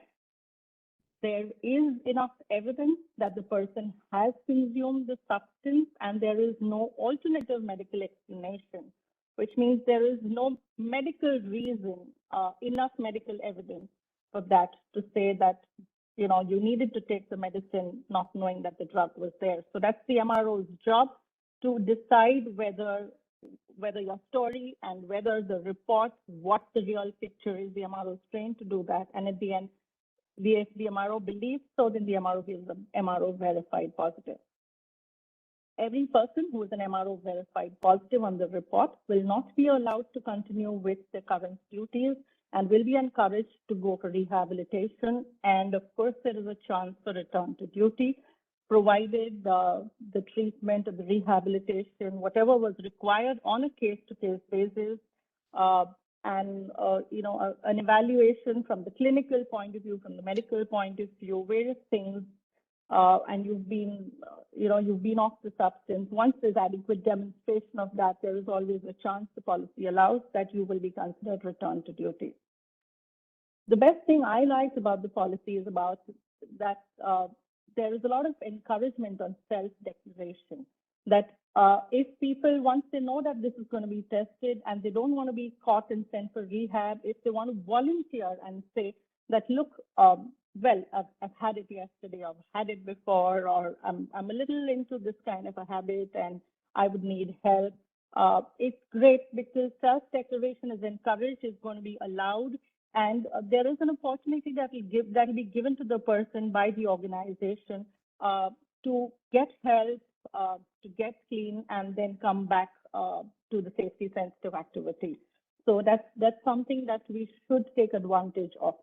there is enough evidence that the person has consumed the substance and there is no alternative medical explanation, which means there is no medical reason, enough medical evidence for that to say that, you needed to take the medicine not knowing that the drug was there. So that's the MRO's job to decide whether your story and whether the report, what the real picture is. The MRO is trained to do that. And at the end, if the MRO believes so, then the MRO gives the MRO verified positive. Every person who is an MRO verified positive on the report will not be allowed to continue with their current duties and will be encouraged to go for rehabilitation. And of course, there is a chance for return to duty, provided the treatment or the rehabilitation, whatever was required on a case-to-case basis, and an evaluation from the clinical point of view, from the medical point of view, various things, and you've been off the substance. Once there's adequate demonstration of that, there is always a chance the policy allows that you will be considered returned to duty. The best thing I like about the policy is about that there is a lot of encouragement on self-declaration. That if people, once they know that this is going to be tested and they don't want to be caught and sent for rehab, if they want to volunteer and say that, look, well, I've had it yesterday, I've had it before, or I'm a little into this kind of a habit and I would need help. It's great because self-declaration is encouraged, is going to be allowed, and there is an opportunity that will be given to the person by the organization to get help, to get clean, and then come back to the safety-sensitive activity. So that's something that we should take advantage of.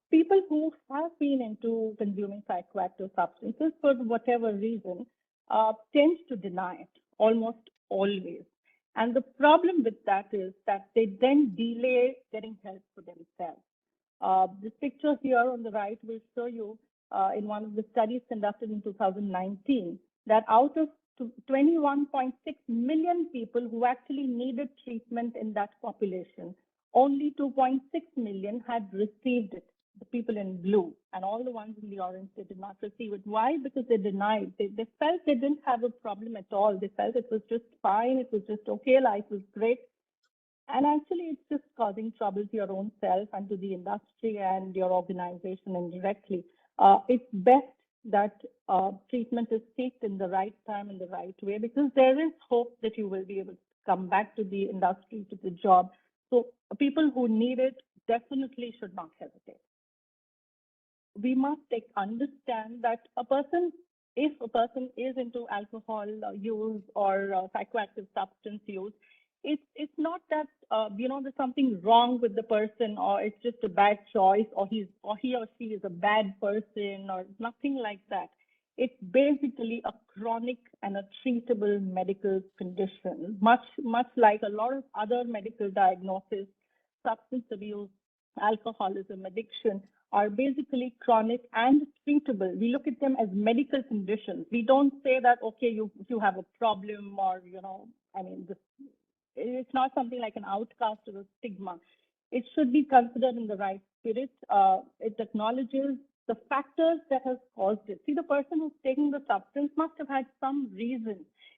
People who have been into consuming psychoactive substances for whatever reason tend to deny it almost always. And the problem with that is that they then delay getting help for themselves. This picture here on the right will show you in one of the studies conducted in 2019 that out of 21.6 million people who actually needed treatment in that population, only 2.6 million had received it, the people in blue, and all the ones in the orange, they did not receive it. Why? Because they denied. They felt they didn't have a problem at all. They felt it was just fine. It was just okay. Life was great. And actually, it's just causing trouble to your own self and to the industry and your organization indirectly. It's best that treatment is sought in the right time and the right way, because there is hope that you will be able to come back to the industry, to the job. So people who need it definitely should not hesitate. we must understand that if a person is into alcohol use or psychoactive substance use, it's not that there's something wrong with the person, or it's just a bad choice, or he or she is a bad person, or nothing like that. It's basically a chronic and a treatable medical condition, much like a lot of other medical diagnoses. Substance abuse, alcoholism, addiction are basically chronic and treatable. We look at them as medical conditions. We don't say that, okay, you have a problem, or, it's not something like an outcast or a stigma. It should be considered in the right spirit. It acknowledges the factors that has caused it. See, the person who's taking the substance must have had some reason.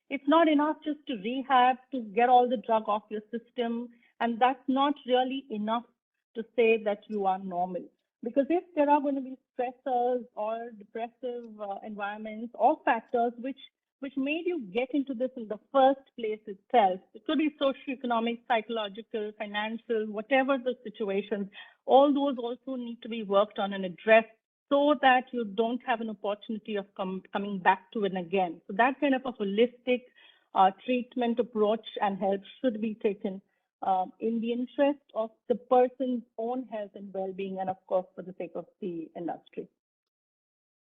It's not enough just to rehab, to get all the drug off your system, and that's not really enough to say that you are normal. Because if there are going to be stressors or depressive environments or factors which made you get into this in the first place itself, it could be socioeconomic, psychological, financial, whatever the situations, all those also need to be worked on and addressed so that you don't have an opportunity of coming back to it again. So that kind of a holistic treatment approach and help should be taken in the interest of the person's own health and well-being, and of course for the sake of the industry.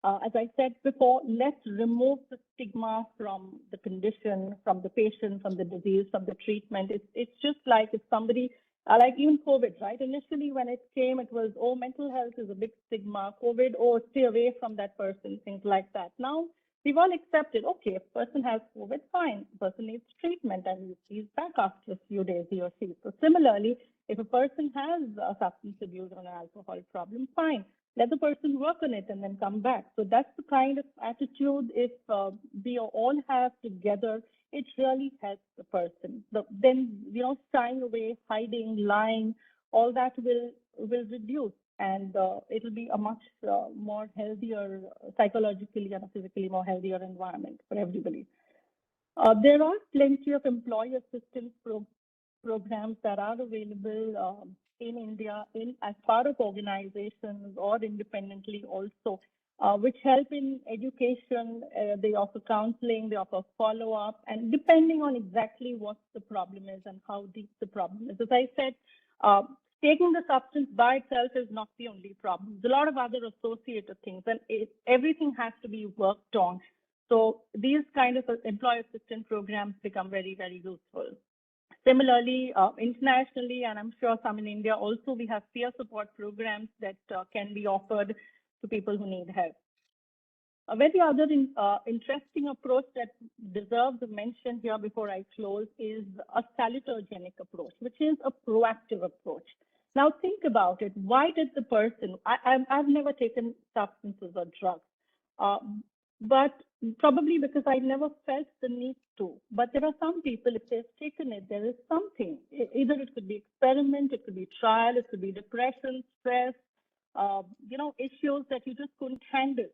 As I said before, let's remove the stigma from the condition, from the patient, from the disease, from the treatment. It's just like if somebody, like even COVID, right? Initially when it came, it was, oh, mental health is a big stigma. COVID, oh, stay away from that person, things like that. Now, we've all accepted, okay, if a person has COVID, fine. The person needs treatment and he's back after a few days, he or she. So similarly, if a person has a substance abuse or an alcohol problem, fine. Let the person work on it and then come back. So that's the kind of attitude if we all have together, it really helps the person. Then, shying away, hiding, lying, all that will reduce, and it'll be a much more healthier, psychologically and physically more healthier environment for everybody. There are plenty of employee assistance programs that are available in India as part of organizations or independently also, which help in education. They offer counseling, they offer follow-up, and depending on exactly what the problem is and how deep the problem is. As I said, taking the substance by itself is not the only problem. There's a lot of other associated things, and everything has to be worked on. So these kind of employee assistance programs become very, very useful. Similarly, internationally, and I'm sure some in India also, we have peer support programs that can be offered to people who need help. A very other interesting approach that deserves a mention here before I close is a salutogenic approach, which is a proactive approach. Now think about it. Why did the person, I've never taken substances or drugs, but probably because I never felt the need to. But there are some people, if they've taken it, there is something. Either it could be experiment, it could be trial, it could be depression, stress, issues that you just couldn't handle.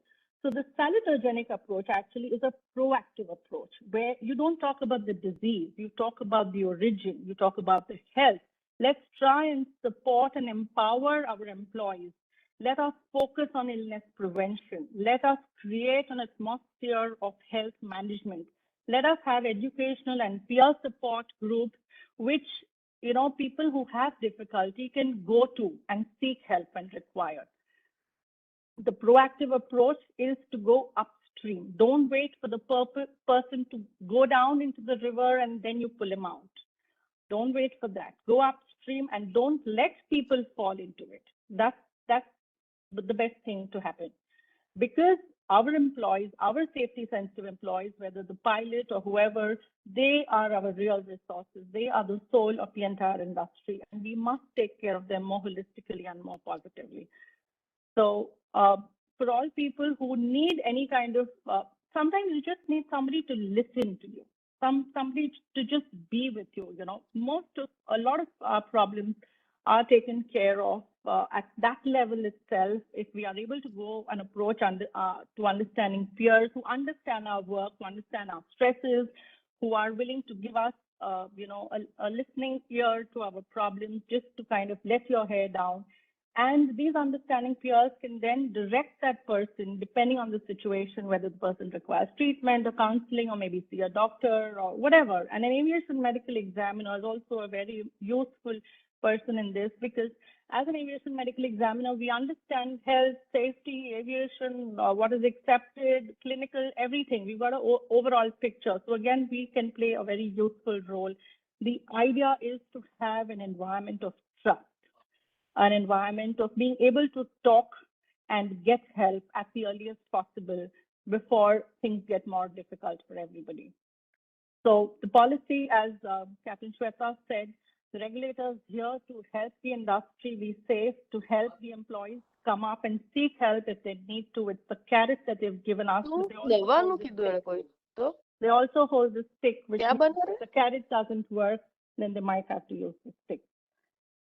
So the salutogenic approach actually is a proactive approach where you don't talk about the disease, you talk about the origin, you talk about the health. Let's try and support and empower our employees. Let us focus on illness prevention. Let us create an atmosphere of health management. Let us have educational and peer support groups, which people who have difficulty can go to and seek help when required. The proactive approach is to go upstream. Don't wait for the person to go down into the river and then you pull him out. Don't wait for that. Go upstream and don't let people fall into it. That's the best thing to happen. Because our employees, our safety sensitive employees, whether the pilot or whoever, they are our real resources. They are the soul of the entire industry, and we must take care of them more holistically and more positively. So for all people who need any kind of, sometimes you just need somebody to listen to you, somebody to just be with you. A lot of problems are taken care of at that level itself. If we are able to go and approach to understanding peers who understand our work, who understand our stresses, who are willing to give us a listening ear to our problems, just to kind of let your hair down. And these understanding peers can then direct that person, depending on the situation, whether the person requires treatment or counseling or maybe see a doctor or whatever. And an aviation medical examiner is also a very useful person in this, because as an aviation medical examiner, we understand health, safety, aviation, what is accepted, clinical, everything. We've got an overall picture. So again, we can play a very useful role. The idea is to have an environment of trust, an environment of being able to talk and get help at the earliest possible before things get more difficult for everybody. So the policy, as Captain Shweta said, the regulators here to help the industry be safe, to help the employees come up and seek help if they need to. It's the carrot that they've given us. But they also hold the stick, which means if the carrot doesn't work, then they might have to use the stick.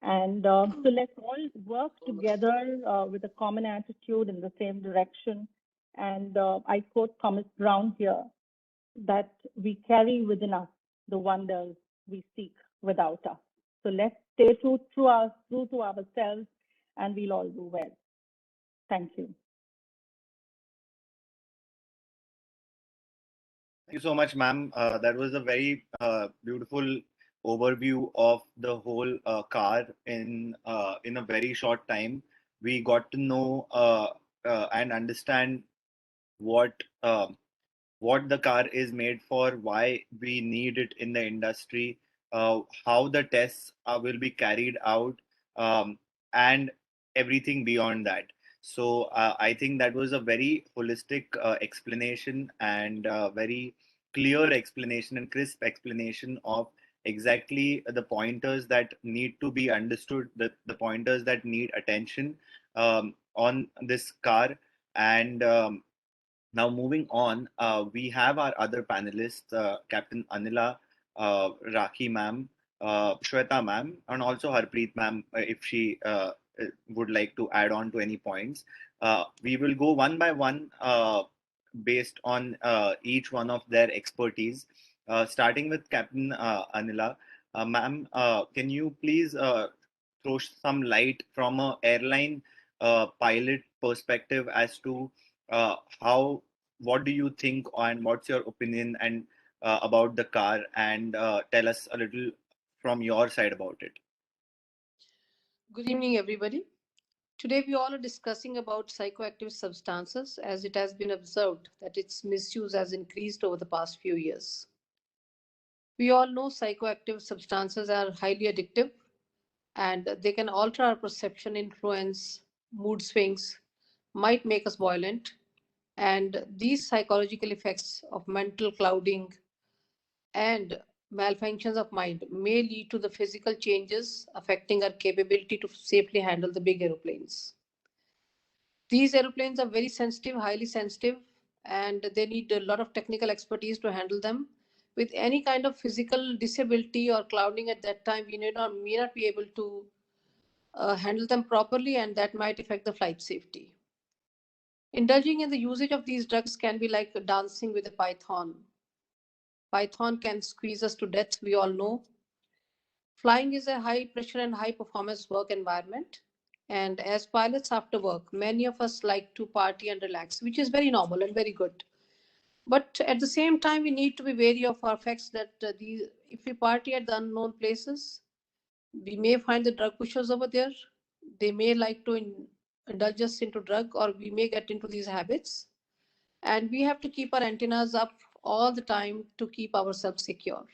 And so let's all work together with a common attitude in the same direction. And I quote Thomas Brown here, that we carry within us the wonders we seek without us. So let's stay true to ourselves, and we'll all do well. Thank you. Thank you so much, ma'am. That was a very beautiful overview of the whole car in a very short time. We got to know and understand what the car is made for, why we need it in the industry, how the tests will be carried out, and everything beyond that. So I think that was a very holistic explanation and very clear explanation and crisp explanation of exactly the pointers that need to be understood, the pointers that need attention on this car. And now, moving on, we have our other panelists, Captain Anila, Rakhi ma'am, Shweta ma'am, and also Harpreet ma'am, if she would like to add on to any points. We will go one by one based on each one of their expertise, starting with Captain Anila. Ma'am, can you please throw some light from a airline pilot perspective as to what do you think and what's your opinion and about the car, and tell us a little from your side about it. Good evening, everybody. Today we all are discussing about psychoactive substances, as it has been observed that its misuse has increased over the past few years. We all know psychoactive substances are highly addictive, and they can alter our perception, influence, mood swings, might make us violent. And these psychological effects of mental clouding and malfunctions of mind may lead to the physical changes affecting our capability to safely handle the big aeroplanes. These aeroplanes are very sensitive, highly sensitive, and they need a lot of technical expertise to handle them. With any kind of physical disability or clouding at that time, we may not be able to handle them properly, and that might affect the flight safety. Indulging in the usage of these drugs can be like dancing with a python. Python can squeeze us to death, we all know. Flying is a high pressure and high performance work environment. And as pilots after work, many of us like to party and relax, which is very normal and very good. But at the same time, we need to be wary of our facts that if we party at the unknown places, we may find the drug pushers over there. They may like to indulge us into drug, or we may get into these habits. And we have to keep our antennas up all the time to keep ourselves secure.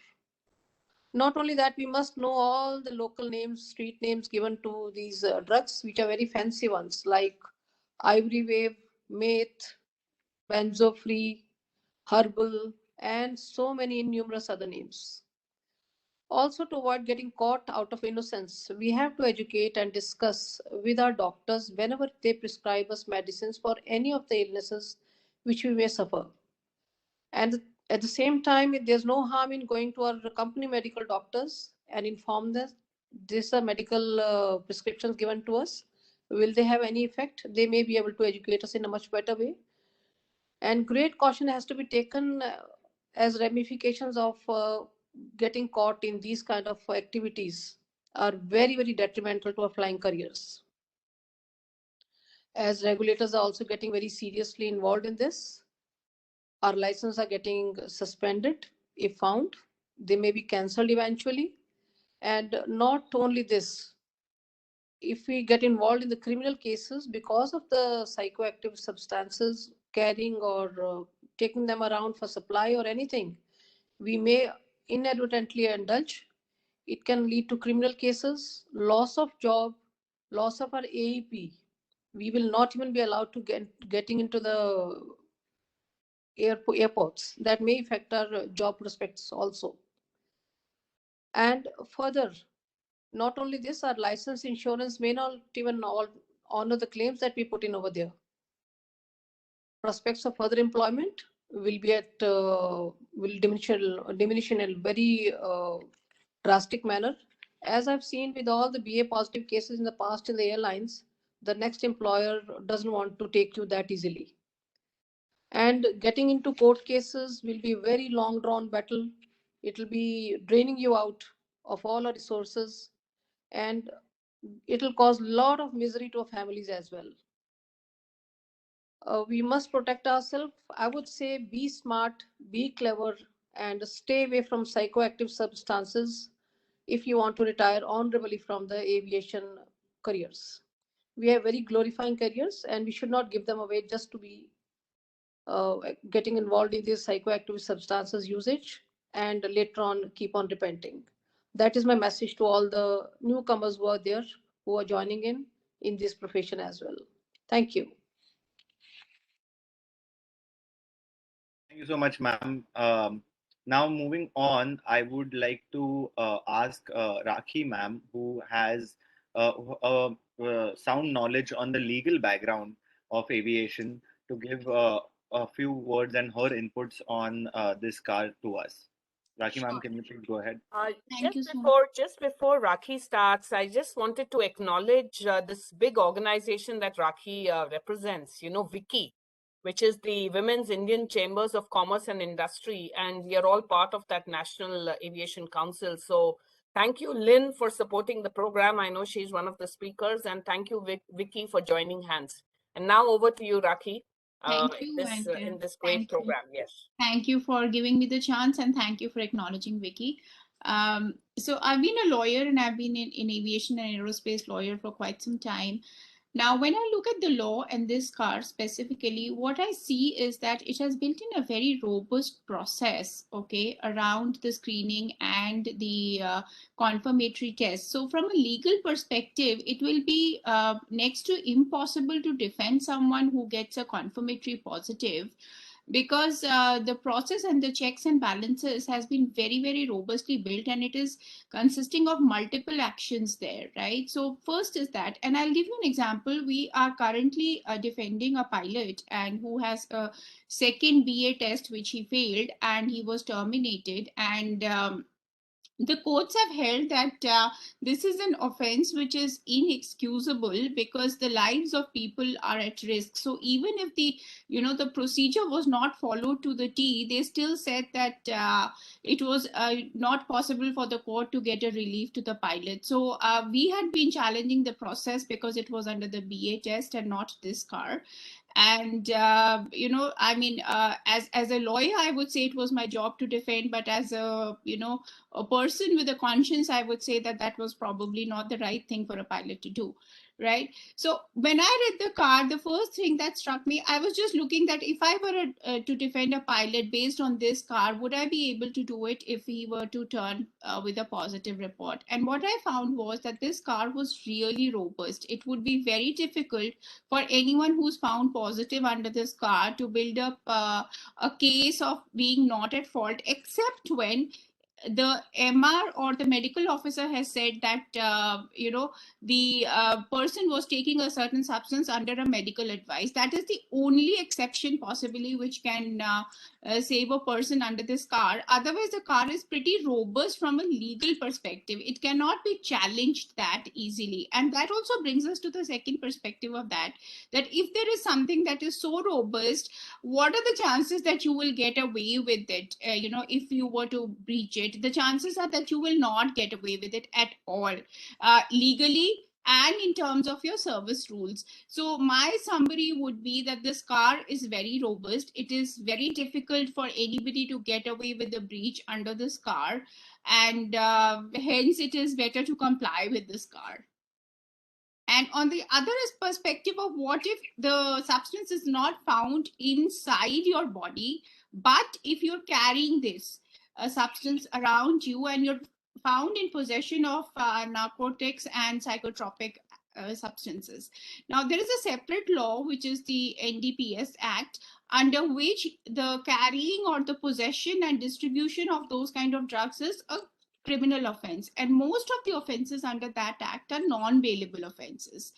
Not only that, we must know all the local names, street names given to these drugs, which are very fancy ones, like Ivory Wave, Meth, Benzo-Free, Herbal, and so many numerous other names. Also, to avoid getting caught out of innocence, we have to educate and discuss with our doctors whenever they prescribe us medicines for any of the illnesses which we may suffer. And at the same time, there's no harm in going to our company medical doctors and inform them these are medical prescriptions given to us. Will they have any effect? They may be able to educate us in a much better way. And great caution has to be taken as ramifications of getting caught in these kind of activities are very, very detrimental to our flying careers. as regulators are also getting very seriously involved in this. Our licenses are getting suspended if found. They may be cancelled eventually. And not only this, if we get involved in the criminal cases because of the psychoactive substances carrying or taking them around for supply or anything, we may inadvertently indulge. It can lead to criminal cases, loss of job, loss of our AEP. We will not even be allowed to getting into the airports. That may affect our job prospects also. And further, not only this, our license insurance may not even honor the claims that we put in over there. Prospects of further employment will be at will diminish in a very drastic manner. As I've seen with all the BA positive cases in the past in the airlines, the next employer doesn't want to take you that easily. And getting into court cases will be a very long drawn battle. It will be draining you out of all our resources, and it will cause a lot of misery to our families as well. We must protect ourselves. I would say be smart, be clever, and stay away from psychoactive substances if you want to retire honorably from the aviation careers. We have very glorifying careers, and we should not give them away just to be getting involved in this psychoactive substances usage and later on keep on repenting. That is my message to all the newcomers who are there, who are joining in this profession as well. Thank you. Thank you so much, ma'am. Now moving on, I would like to ask Rakhi ma'am, who has sound knowledge on the legal background of aviation, to give a few words and her inputs on this car to us. Rakhi ma'am, can you please go ahead? Just before Rakhi starts, I just wanted to acknowledge this big organization that Rakhi represents, WICCI, which is the Women's Indian Chambers of Commerce and Industry, and we are all part of that National Aviation Council. So thank you, Lynn, for supporting the program. I know she's one of the speakers, and thank you, WICCI, for joining hands. And now over to you, Rakhi. Thank you. In this great program. Yes. Thank you for giving me the chance, and thank you for acknowledging WICCI. So I've been a lawyer, and I've been in aviation and aerospace lawyer for quite some time. Now, when I look at the law and this car specifically, what I see is that it has built in a very robust process, okay, around the screening and the confirmatory test. So from a legal perspective, it will be next to impossible to defend someone who gets a confirmatory positive, because the process and the checks and balances has been very, very robustly built, and it is consisting of multiple actions there, right? So first is that, and I'll give you an example. We are currently defending a pilot and who has a second BA test which he failed, and he was terminated, and the courts have held that this is an offense which is inexcusable because the lives of people are at risk. So even if the procedure was not followed to the T, they still said that it was not possible for the court to get a relief to the pilot. So we had been challenging the process because it was under the BA test and not this car. And as a lawyer, I would say it was my job to defend, but as a person with a conscience, I would say that was probably not the right thing for a pilot to do, right? So when I read the car, the first thing that struck me, I was just looking that if I were to defend a pilot based on this car, would I be able to do it if he were to turn with a positive report? And what I found was that this car was really robust. It would be very difficult for anyone who's found positive under this car to build up a case of being not at fault, except when the MR or the medical officer has said that the person was taking a certain substance under a medical advice. That is the only exception possibly which can save a person under this car. Otherwise, the car is pretty robust from a legal perspective. It cannot be challenged that easily. And that also brings us to the second perspective of that if there is something that is so robust, what are the chances that you will get away with it? If you were to breach it, the chances are that you will not get away with it at all. Legally, and in terms of your service rules. So my summary would be that this car is very robust. It is very difficult for anybody to get away with a breach under this car, and hence it is better to comply with this car. And on the other perspective of what if the substance is not found inside your body, but if you're carrying this substance around you and you're found in possession of narcotics and psychotropic substances. Now, there is a separate law, which is the NDPS Act, under which the carrying or the possession and distribution of those kind of drugs is a criminal offense, and most of the offenses under that act are non-bailable offenses.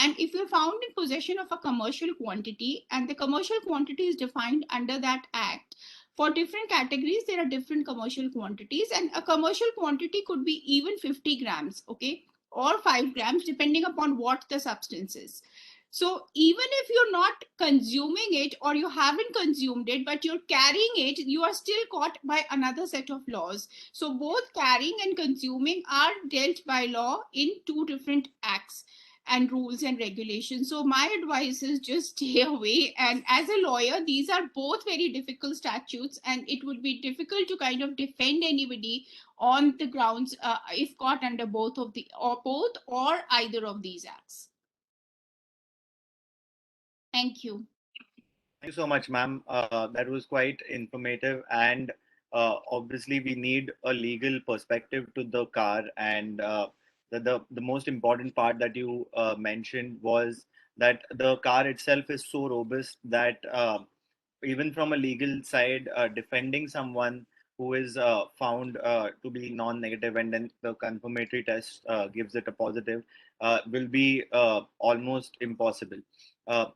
And if you're found in possession of a commercial quantity, and the commercial quantity is defined under that act, for different categories there are different commercial quantities, and a commercial quantity could be even 50 grams, okay, or 5 grams, depending upon what the substance is. So even if you're not consuming it or you haven't consumed it, but you're carrying it, you are still caught by another set of laws. So both carrying and consuming are dealt by law in two different acts and rules and regulations. So my advice is just stay away. And as a lawyer, these are both very difficult statutes, and it would be difficult to kind of defend anybody on the grounds if caught under both or either of these acts. Thank you. Thank you so much, ma'am. That was quite informative, and obviously we need a legal perspective to the car. And the most important part that you mentioned was that the car itself is so robust that even from a legal side, defending someone who is found to be non-negative and then the confirmatory test gives it a positive will be almost impossible.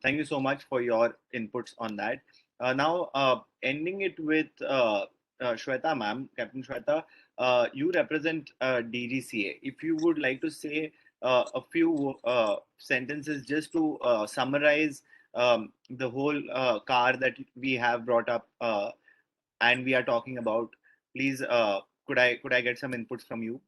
Thank you so much for your inputs on that. Now, ending it with Shweta ma'am, Captain Shweta, you represent DGCA. If you would like to say a few sentences just to summarize the whole car that we have brought up and we are talking about, please, could I get some inputs from you?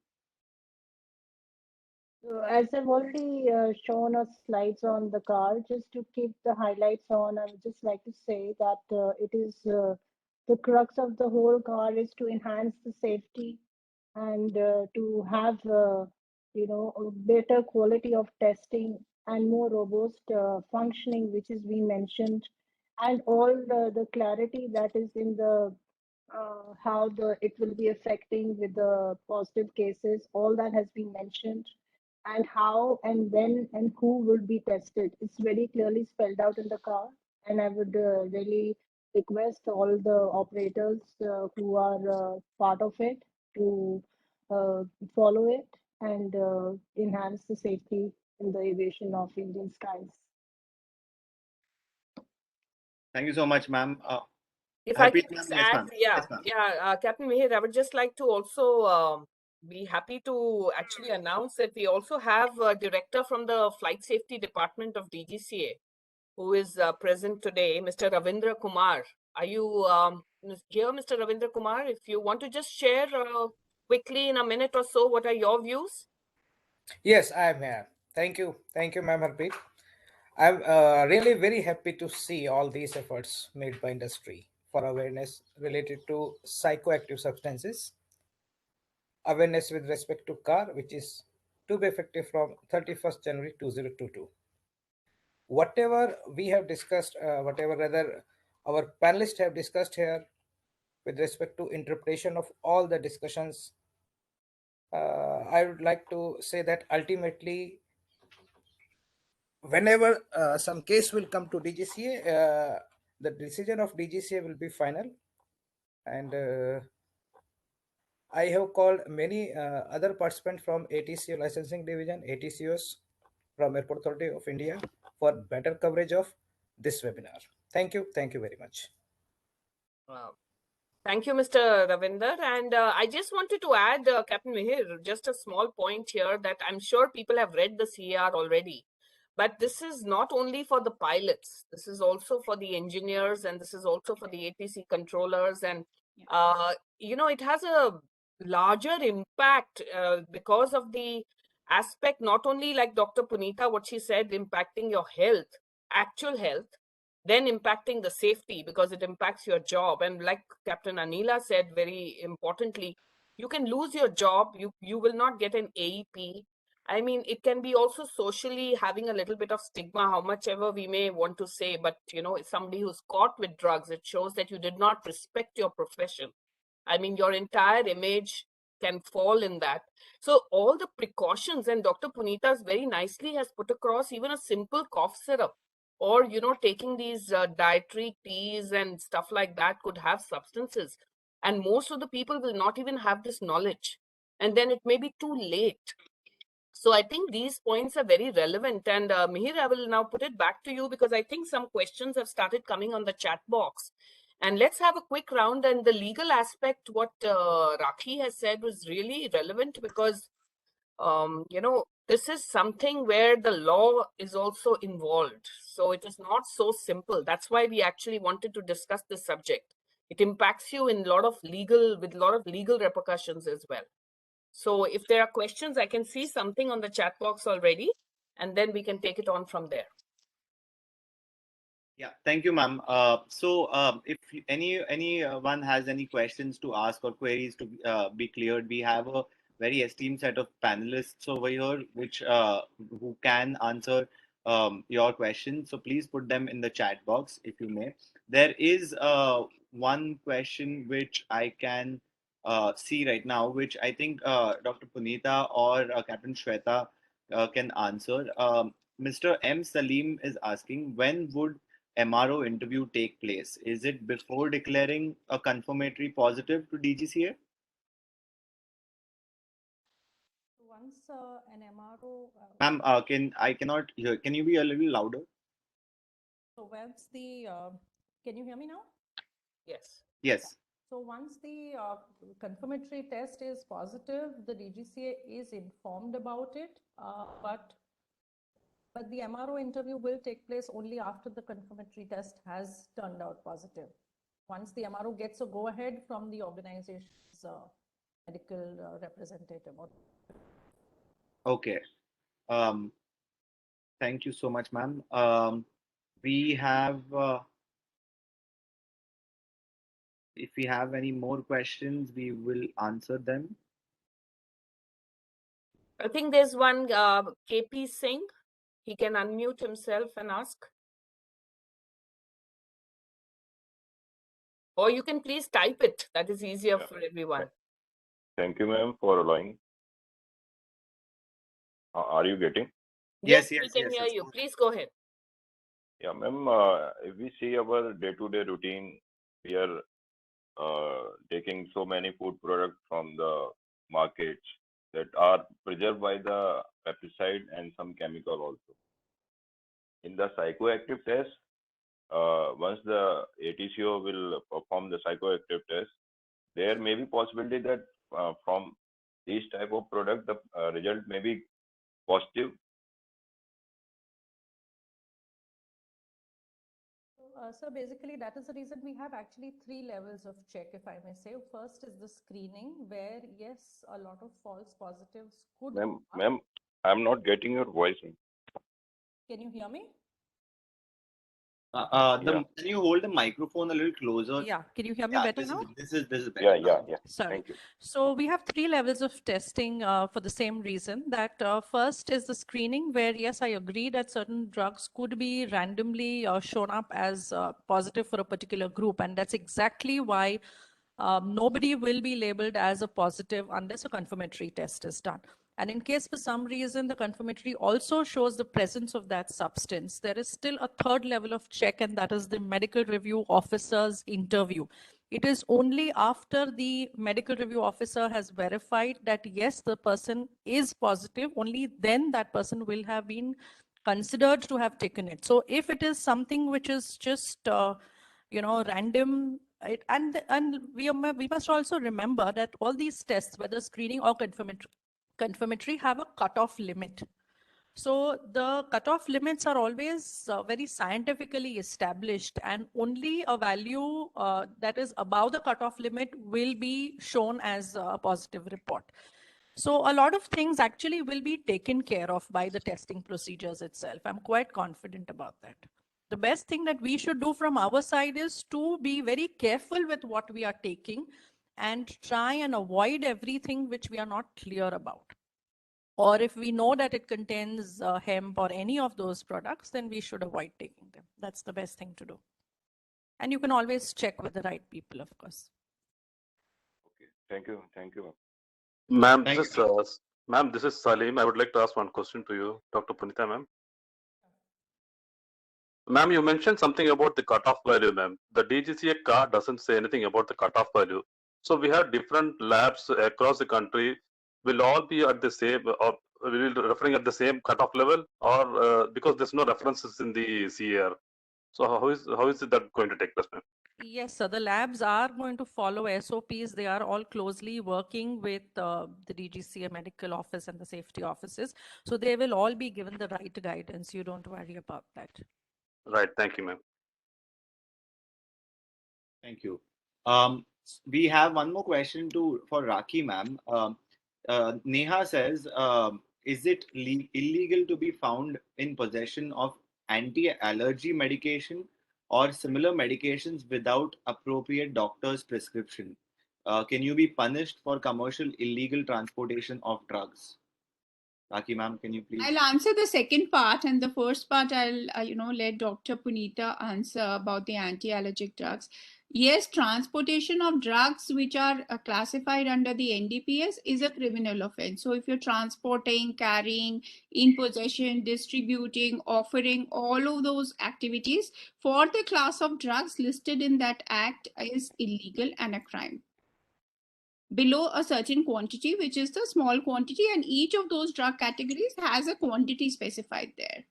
As I've already shown us slides on the car, just to keep the highlights on, I would just like to say that it is the crux of the whole car is to enhance the safety and to have a better quality of testing and more robust functioning, which is being mentioned, and all the clarity that is in the how it will be affecting with the positive cases, all that has been mentioned, and how and when and who will be tested. It's very clearly spelled out in the car, and I would really request all the operators who are part of it to follow it and enhance the safety in the aviation of Indian skies. Thank you so much, ma'am. If I Harpreet can ma'am, just yes, add, ma'am. yeah, Yes, ma'am. yeah, Captain Mihir, I would just like to also be happy to actually announce that we also have a director from the Flight Safety Department of DGCA, who is present today, Mr. Ravindra Kumar. Are you here, Mr. Ravindra Kumar? If you want to just share quickly in a minute or so, what are your views? Yes, I am here. Thank you. Thank you, Ma'am Harpreet. I'm really very happy to see all these efforts made by industry for awareness related to psychoactive substances, awareness with respect to car, which is to be effective from 31st January 2022. Whatever we have discussed, whatever rather our panelists have discussed here with respect to interpretation of all the discussions, I would like to say that ultimately whenever some case will come to DGCA, the decision of DGCA will be final. And I have called many other participants from ATCO licensing division, ATCOs from Airport Authority of India for better coverage of this webinar. Thank you. Thank you very much. Wow. Thank you, Mr. Ravinder. And I just wanted to add, Captain Mihir, just a small point here that I'm sure people have read the CAR already. But this is not only for the pilots, this is also for the engineers, and this is also for the ATC controllers. And, it has a larger impact because of the aspect, not only like Dr. Punita, what she said, impacting your health, actual health, then impacting the safety because it impacts your job. And like Captain Anila said, very importantly, you can lose your job. You will not get an AEP. I mean, it can be also socially having a little bit of stigma, how much ever we may want to say, but you know, somebody who's caught with drugs, it shows that you did not respect your profession. I mean, your entire image can fall in that. So all the precautions, and Dr. Punita's very nicely has put across even a simple cough syrup, or, you know, taking these dietary teas and stuff like that could have substances. And most of the people will not even have this knowledge. And then it may be too late. So I think these points are very relevant. And Mihir, I will now put it back to you because I think some questions have started coming on the chat box. And let's have a quick round. And the legal aspect, what Rakhi has said was really relevant because, you know, this is something where the law is also involved. So it is not so simple. That's why we actually wanted to discuss this subject. It impacts you in a lot of legal, with a lot of legal repercussions as well. So if there are questions, I can see something on the chat box already, and then we can take it on from there. Yeah, thank you, ma'am. If anyone has any questions to ask or queries to be cleared, we have a very esteemed set of panelists over here, which who can answer your questions. So please put them in the chat box if you may. There is one question which I can see right now, which I think Dr. Punita or Captain Shweta can answer. Mr. M. Salim is asking, when would MRO interview take place? Is it before declaring a confirmatory positive to DGCA? Once an MRO. Ma'am, I cannot hear. Can you be a little louder? So once the, can you hear me now? Yes. Yes. So once the confirmatory test is positive, the DGCA is informed about it, but the MRO interview will take place only after the confirmatory test has turned out positive. Once the MRO gets a go-ahead from the organization's medical representative. Okay. Thank you so much, ma'am. We have, if we have any more questions, we will answer them. I think there's one KP Singh. He can unmute himself and ask. Or you can please type it. That is easier for everyone. Thank you, ma'am, for allowing. Are you getting? Yes, we can hear you. Please go ahead. Yeah, ma'am, if we see our day-to-day routine, we are taking so many food products from the markets that are preserved by the pesticide and some chemical also. In the psychoactive test, once the ATCO will perform the psychoactive test, there may be possibility that from this type of product, the result may be positive. So basically, that is the reason we have actually 3 levels of check, if I may say. First is the screening, where yes, a lot of false positives could. Ma'am, I'm not getting your voice. Can you hear me? Can you hold the microphone a little closer? Yeah. Can you hear me better now? This is better. Yeah. Sorry. Thank you. So we have 3 levels of testing for the same reason. That first is the screening, where yes, I agree that certain drugs could be randomly shown up as positive for a particular group, and that's exactly why nobody will be labeled as a positive unless a confirmatory test is done. And in case for some reason the confirmatory also shows the presence of that substance, there is still a 3rd level of check, and that is the medical review officer's interview. It is only after the medical review officer has verified that yes, the person is positive, only then that person will have been considered to have taken it. So if it is something which is just random, and we must also remember that all these tests, whether screening or confirmatory, have a cutoff limit. So the cutoff limits are always very scientifically established, and only a value that is above the cutoff limit will be shown as a positive report. So a lot of things actually will be taken care of by the testing procedures itself. I'm quite confident about that. The best thing that we should do from our side is to be very careful with what we are taking and try and avoid everything which we are not clear about. Or if we know that it contains hemp or any of those products, then we should avoid taking them. That's the best thing to do. And you can always check with the right people, of course. Okay, thank you. Thank you. Ma'am, Thank this is ma'am, this is Salim. I would like to ask one question to you, Dr. Punita, ma'am. Ma'am, you mentioned something about the cutoff value, ma'am. The DGCA card doesn't say anything about the cutoff value. So we have different labs across the country. Will all be at the same, or will be referring at the same cutoff level, or because there's no references in the CAR. So how is it that going to take place, ma'am? Yes, sir. The labs are going to follow SOPs. They are all closely working with the DGCA medical office and the safety offices. So they will all be given the right guidance. You don't worry about that. Right. Thank you, ma'am. Thank you. We have one more question for Raki, ma'am. Neha says, is it illegal to be found in possession of anti-allergy medication or similar medications without appropriate doctor's prescription? Can you be punished for commercial illegal transportation of drugs? Raki, ma'am, can you please? I'll answer the second part, and the first part I'll let Dr. Punita answer about the anti-allergic drugs. Yes, transportation of drugs which are classified under the NDPS is a criminal offense. So if you're transporting, carrying, in possession, distributing, offering, all of those activities for the class of drugs listed in that act is illegal and a crime. Below a certain quantity, which is the small quantity, and each of those drug categories has a quantity specified there.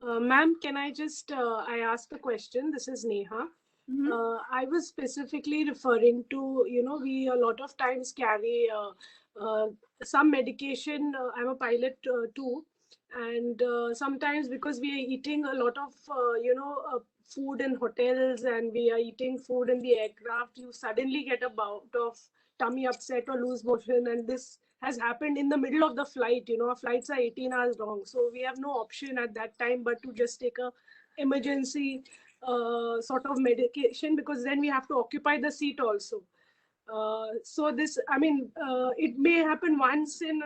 Ma'am, can I just, I ask a question? This is Neha. I was specifically referring to, we a lot of times carry some medication. I'm a pilot too. And sometimes because we are eating a lot of, food in hotels and we are eating food in the aircraft, you suddenly get a bout of tummy upset or loose motion. And this has happened in the middle of the flight. Our flights are 18 hours long. So we have no option at that time but to just take a emergency sort of medication, because then we have to occupy the seat also. So this, it may happen once in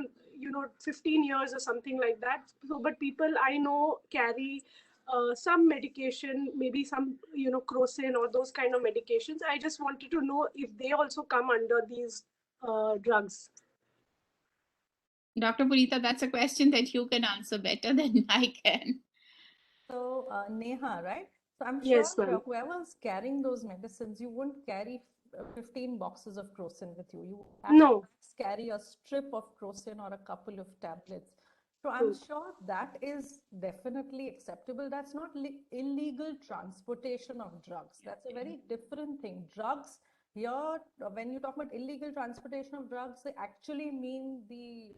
15 years or something like that. So, but people I know carry some medication, maybe some crocin or those kind of medications. I just wanted to know if they also come under these drugs. Dr. Punita, that's a question that you can answer better than I can. So Neha, right? So I'm Yes, sure ma'am. whoever's carrying those medicines, you wouldn't carry 15 boxes of crocin with you. You have No. to carry a strip of crocin or a couple of tablets. So I'm sure that is definitely acceptable. That's not illegal transportation of drugs. That's a very different thing. Drugs here, when you talk about illegal transportation of drugs, they actually mean the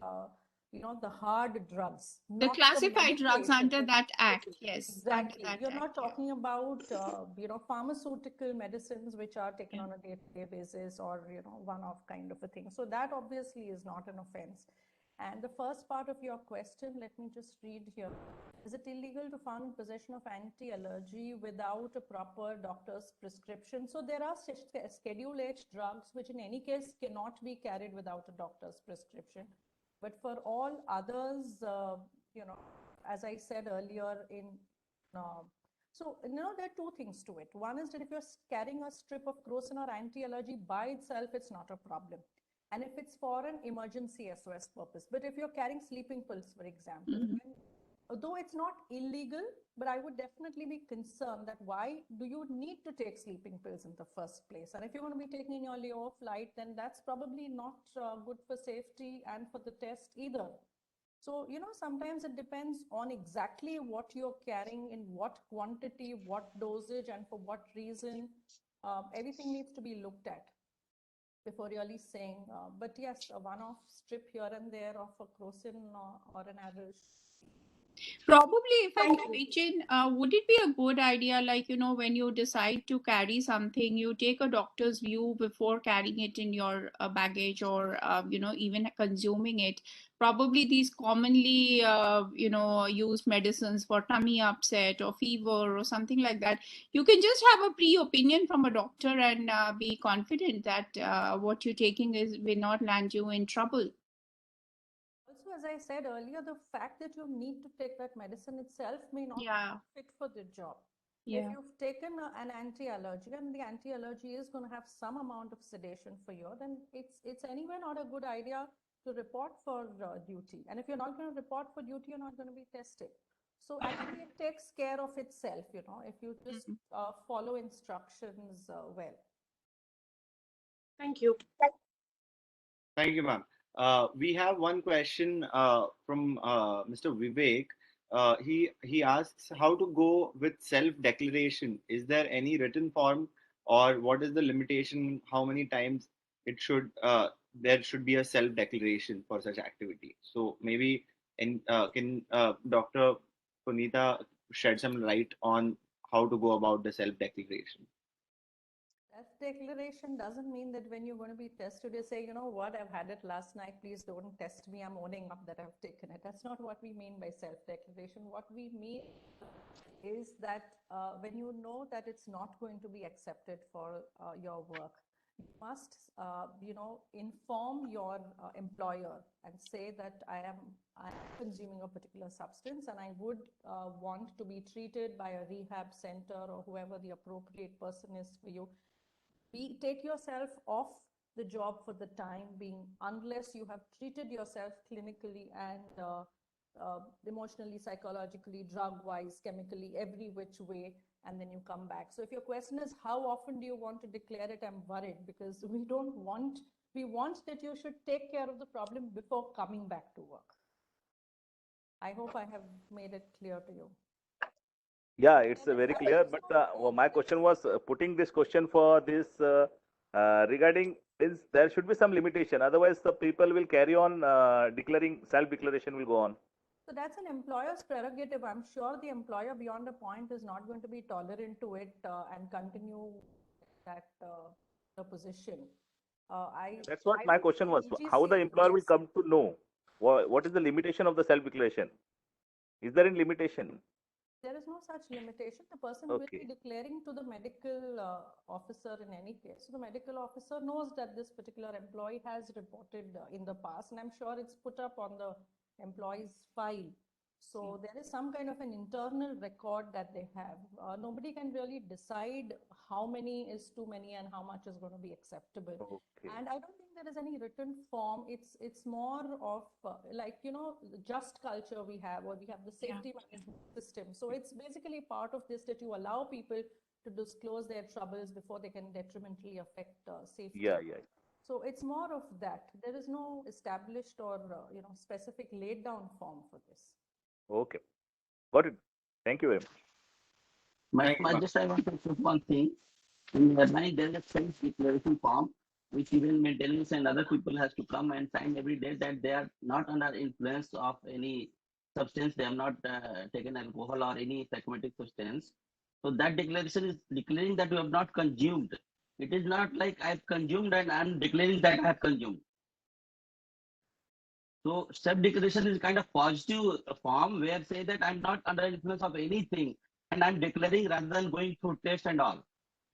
the hard drugs. The classified drugs under that act, yes. Exactly. That You're act, not talking about, pharmaceutical medicines which are taken on a day-to-day basis or, one-off kind of a thing. So that obviously is not an offense. And the first part of your question, let me just read here. Is it illegal to find in possession of anti-allergy without a proper doctor's prescription? So there are Schedule H drugs which in any case cannot be carried without a doctor's prescription. But for all others, as I said earlier so, there are two things to it. One is that if you're carrying a strip of crocin or anti-allergy by itself, it's not a problem. And if it's for an emergency SOS purpose. But if you're carrying sleeping pills, for example, although it's not illegal, but I would definitely be concerned that why do you need to take sleeping pills in the first place? And if you're going to be taking in your layover flight, then that's probably not good for safety and for the test either. So, sometimes it depends on exactly what you're carrying, in what quantity, what dosage, and for what reason. Everything needs to be looked at before really saying. But yes, a one-off strip here and there of a crocin or an adult. Probably, if I Thank can you. pitch in, would it be a good idea, like, when you decide to carry something, you take a doctor's view before carrying it in your baggage or, even consuming it? Probably these commonly, used medicines for tummy upset or fever or something like that. You can just have a pre-opinion from a doctor and be confident that what you're taking will not land you in trouble. Also, as I said earlier, the fact that you need to take that medicine itself may not Yeah. be fit for the job. Yeah. If you've taken an anti-allergy and the anti-allergy is going to have some amount of sedation for you, then it's anyway not a good idea to report for duty. And if you're not going to report for duty, you're not going to be tested. So actually, it takes care of itself, if you just follow instructions well. Thank you. Thank you, ma'am. We have one question from Mr. Vivek. He asks how to go with self-declaration. Is there any written form, or what is the limitation? How many times it should there should be a self-declaration for such activity? So maybe can Dr. Punita shed some light on how to go about the self-declaration? Self-declaration doesn't mean that when you're going to be tested, you say, you know what, I've had it last night, please don't test me, I'm owning up that I've taken it. That's not what we mean by self-declaration. What we mean is that when you know that it's not going to be accepted for your work, you must, inform your employer and say that I am consuming a particular substance and I would want to be treated by a rehab center or whoever the appropriate person is for you. Take yourself off the job for the time being unless you have treated yourself clinically and emotionally, psychologically, drug-wise, chemically, every which way, and then you come back. So if your question is how often do you want to declare it, I'm worried because we want that you should take care of the problem before coming back to work. I hope I have made it clear to you. Yeah, it's very clear. But my question was putting this question for this regarding is there should be some limitation. Otherwise, the people will carry on declaring self-declaration will go on. So that's an employer's prerogative. I'm sure the employer beyond a point is not going to be tolerant to it and continue that position. That's what my question was. How the employer will come to know what is the limitation of the self-declaration? Is there any limitation? There is no such limitation. The person will be declaring to the medical officer in any case. So the medical officer knows that this particular employee has reported in the past, and I'm sure it's put up on the employee's file. So there is some kind of an internal record that they have. Nobody can really decide how many is too many and how much is going to be acceptable. And I don't think there is any written form. It's more of just culture we have, or we have the safety management system. So it's basically part of this that you allow people to disclose their troubles before they can detrimentally affect safety. Yeah. So it's more of that. There is no established or specific laid down form for this. Okay, got it. Thank you very much. I want to put one thing. In the mind, there is a self-declaration form, which even maintenance and other people has to come and sign every day that they are not under influence of any substance. They have not taken alcohol or any psychotic substance. So that declaration is declaring that you have not consumed. It is not like I've consumed and I'm declaring that I have consumed. So self-declaration is kind of positive form where say that I'm not under influence of anything and I'm declaring rather than going through test and all.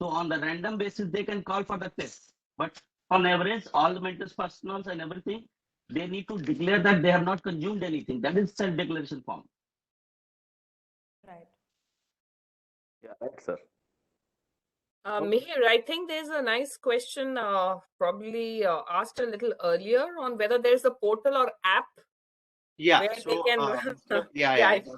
So on the random basis, they can call for the test. But on average, all the mental personnel and everything, they need to declare that they have not consumed anything. That is self-declaration form. Right. Yeah, right, sir. Mihir, I think there's a nice question probably asked a little earlier on whether there's a portal or app. Yeah, where so they can, I got the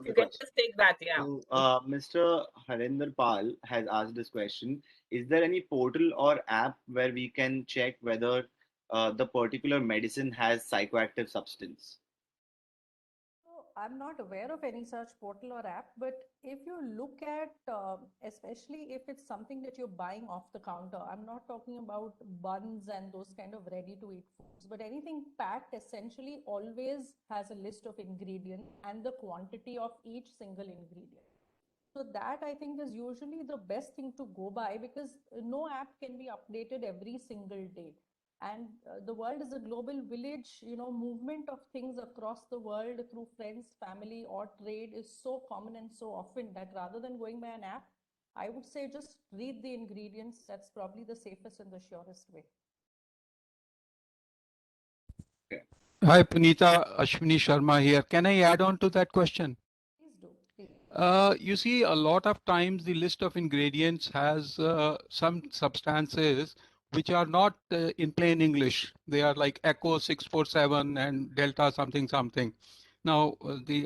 you can question. just take that. Yeah. So, Mr. Harinder Pal has asked this question. Is there any portal or app where we can check whether the particular medicine has psychoactive substance? I'm not aware of any such portal or app, but if you look at, especially if it's something that you're buying off the counter, I'm not talking about buns and those kind of ready to eat foods, but anything packed essentially always has a list of ingredients and the quantity of each single ingredient. So that I think is usually the best thing to go by, because no app can be updated every single day. And the world is a global village, movement of things across the world through friends, family, or trade is so common and so often that rather than going by an app, I would say just read the ingredients. That's probably the safest and the surest way. Hi, Punita. Ashwini Sharma here. Can I add on to that question? Please do. Please. You see, a lot of times the list of ingredients has some substances which are not in plain English. They are like Echo 647 and Delta something something. Now,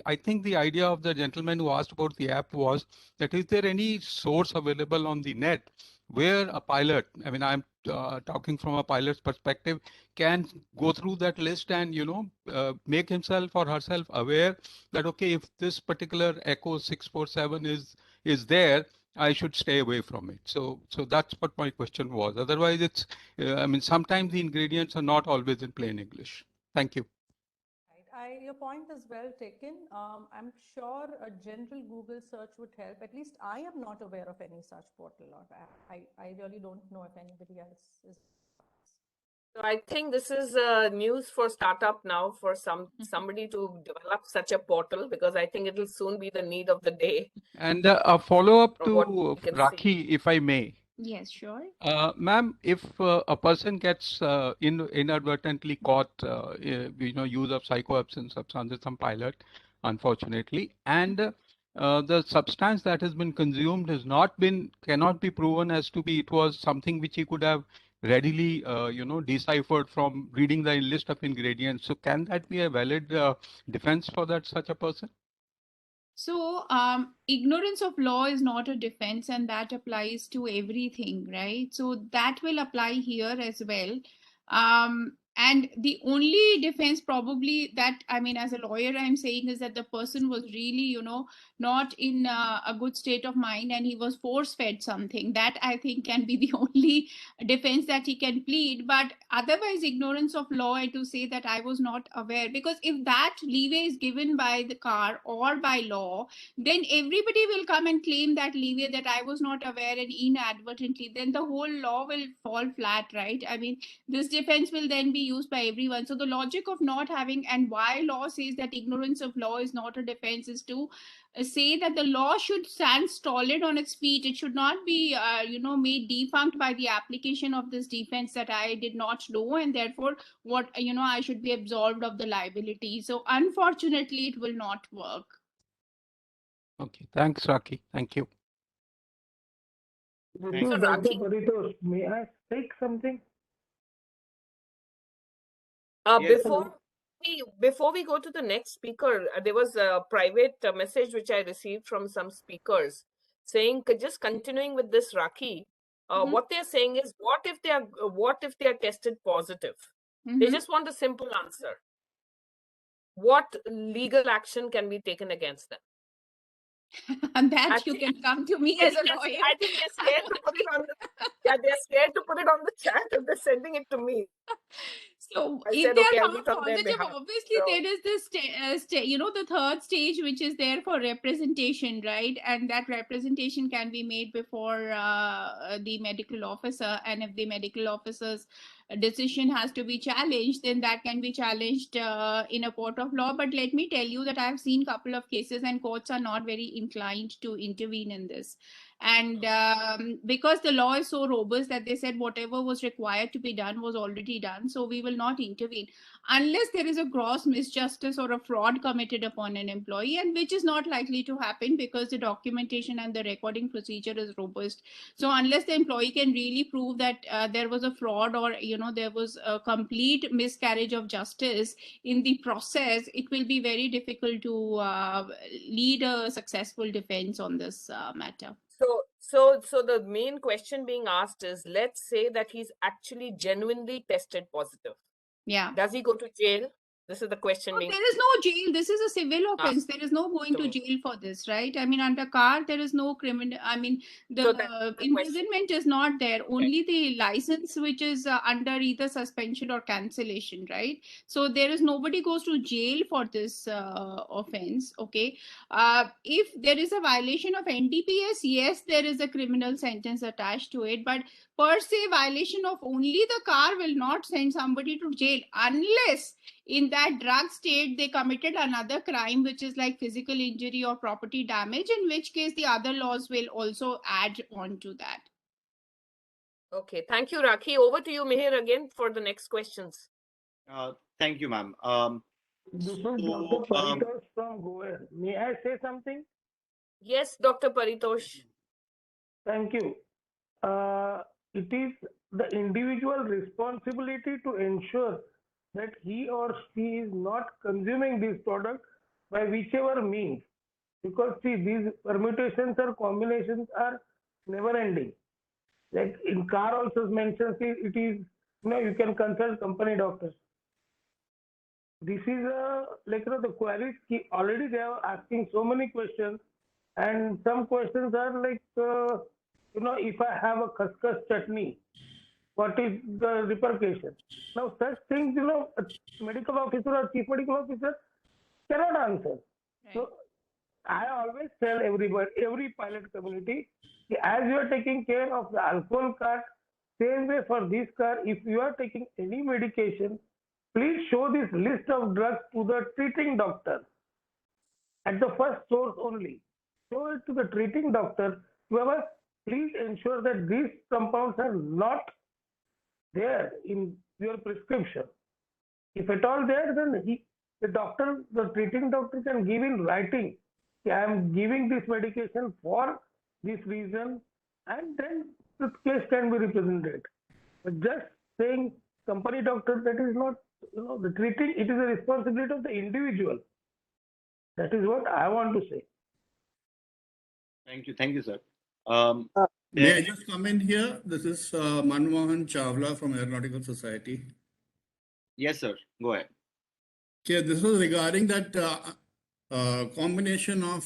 I think the idea of the gentleman who asked about the app was that is there any source available on the net where a pilot, I mean, I'm talking from a pilot's perspective, can go through that list and, make himself or herself aware that, okay, if this particular Echo 647 is there, I should stay away from it. So that's what my question was. Otherwise, it's, I mean, sometimes the ingredients are not always in plain English. Thank you. Your point is well taken. I'm sure a general Google search would help. At least I am not aware of any such portal or app. I really don't know if anybody else is. So I think this is news for startup now for somebody to develop such a portal, because I think it will soon be the need of the day. And a follow-up From what to we can see. Rakhi, if I may. Yes, sure. Ma'am, if a person gets inadvertently caught, use of psychoactive substances, some pilot, unfortunately, and the substance that has been consumed cannot be proven as to be it was something which he could have readily, deciphered from reading the list of ingredients. So can that be a valid defense for such a person? So, ignorance of law is not a defense, and that applies to everything, right? So that will apply here as well. And the only defense probably that, I mean, as a lawyer, I'm saying is that the person was really, not in a good state of mind and he was force-fed something. That I think can be the only defense that he can plead. But otherwise, ignorance of law, and to say that I was not aware, because if that leeway is given by the car or by law, then everybody will come and claim that leeway that I was not aware and inadvertently, then the whole law will fall flat, right? I mean, this defense will then be used by everyone. So the logic of not having, and why law says that ignorance of law is not a defense, is to say that the law should stand solid on its feet. It should not be, made defunct by the application of this defense that I did not know, and therefore, I should be absolved of the liability. So unfortunately, it will not work. Okay, thanks, Rakhi. Thank you. This is Dr. Paritos. May I take something? Yes. Before we go to the next speaker, there was a private message which I received from some speakers saying, just continuing with this, Rakhi, what they're saying is, what if they are tested positive? They just want a simple answer. What legal action can be taken against them? And that you can come to me as a lawyer. I think they're scared to put it on they're scared to put it on the chat if they're sending it to me. So I if said, they okay, are I'll be found from their positive, behalf. obviously there is this, the third stage, which is there for representation, right? And that representation can be made before the medical officer. And if the medical officer's decision has to be challenged, then that can be challenged in a court of law. But let me tell you that I've seen a couple of cases and courts are not very inclined to intervene in this. And because the law is so robust that they said whatever was required to be done was already done, so we will not intervene unless there is a gross misjustice or a fraud committed upon an employee, and which is not likely to happen because the documentation and the recording procedure is robust. So unless the employee can really prove that there was a fraud, or there was a complete miscarriage of justice in the process, it will be very difficult to lead a successful defense on this matter. So the main question being asked is, let's say that he's actually genuinely tested positive. Yeah. Does he go to jail? This is the question No, being. there is no jail. This is a civil offense. There is no going to jail for this, right? I mean, under CAR, there is no criminal. I mean, the imprisonment is not there. Only the license, which is under either suspension or cancellation, right? So there is nobody goes to jail for this offense. Okay. If there is a violation of NDPS, yes, there is a criminal sentence attached to it, but per se violation of only the CAR will not send somebody to jail unless in that drug state they committed another crime, which is like physical injury or property damage, in which case the other laws will also add on to that. Okay, thank you, Rakhi. Over to you, Mihir, again for the next questions. Thank you, ma'am. This is Dr. Paritosh from Goa. May I say something? Yes, Dr. Paritosh. Thank you. It is the individual responsibility to ensure that he or she is not consuming this product by whichever means. Because see, these permutations or combinations are never ending. Like in car also mentions it is, you can consult company doctors. This is the queries already they are asking so many questions, and some questions are like, if I have a khaskhas chutney, what is the repercussion? Now, such things, a medical officer or chief medical officer cannot answer. Right. So, I always tell everybody, every pilot community, as you are taking care of the alcohol card, same way for this car, if you are taking any medication, please show this list of drugs to the treating doctor at the first source only. Show it to the treating doctor. However, please ensure that these compounds are not there in your prescription. If at all there, then the treating doctor can give in writing, I am giving this medication for this reason, and then the case can be represented. But just saying company doctor, that is not, the treating, it is a responsibility of the individual. That is what I want to say. Thank you, sir. May I just come in here? This is Manmohan Chawla from Aeronautical Society. Yes, sir. Go ahead. Okay, this was regarding that combination of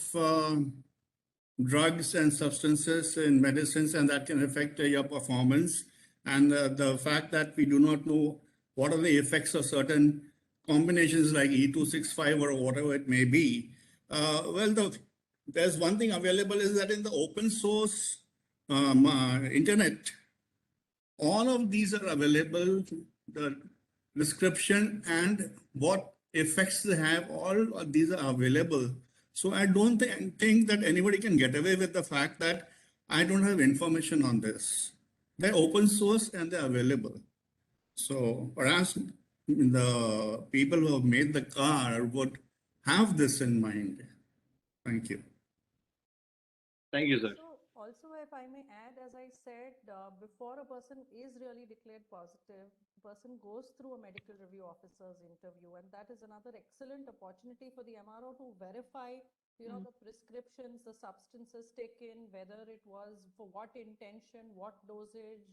drugs and substances in medicines, and that can affect your performance. And the fact that we do not know what are the effects of certain combinations like E265 or whatever it may be. There's one thing available is that in the open source internet, all of these are available, the description and what effects they have, all of these are available. So I don't think that anybody can get away with the fact that I don't have information on this. They're open source and they're available. So perhaps the people who have made the car would have this in mind. Thank you. Thank you, sir. So also, if I may add, as I said, before a person is really declared positive, the person goes through a medical review officer's interview, and that is another excellent opportunity for the MRO to verify, the prescriptions, the substances taken, whether it was for what intention, what dosage,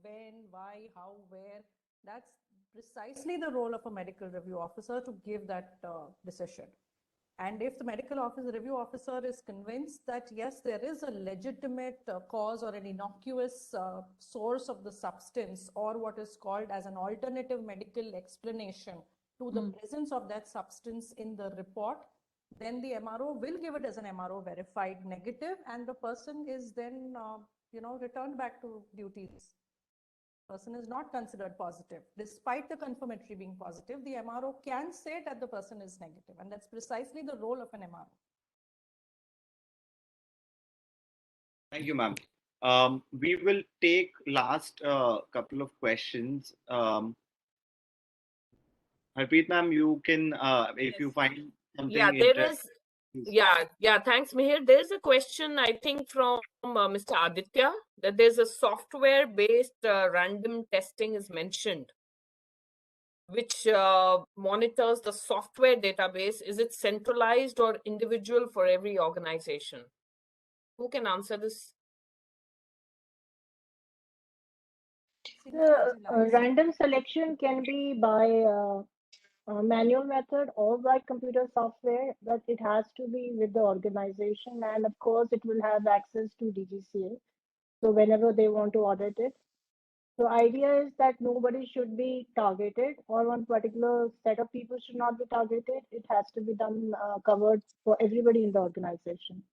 when, why, how, where. That's precisely the role of a medical review officer to give that decision. And if the medical review officer is convinced that, yes, there is a legitimate cause or an innocuous source of the substance, or what is called as an alternative medical explanation to the presence of that substance in the report, then the MRO will give it as an MRO verified negative, and the person is then, returned back to duties. Person is not considered positive. Despite the confirmatory being positive, the MRO can say that the person is negative, and that's precisely the role of an MRO. Thank you, ma'am. We will take last couple of questions. Harpreet, ma'am, you can, if you find something. Yeah, there is. Yeah, thanks, Mihir. There's a question, I think, from Mr. Aditya, that there's a software-based random testing is mentioned, which monitors the software database. Is it centralized or individual for every organization? Who can answer this? The random selection can be by manual method or by computer software, but it has to be with the organization, and of course it will have access to DGCA. So whenever they want to audit it. So idea is that nobody should be targeted, or one particular set of people should not be targeted. It has to be done covered for everybody in the organization.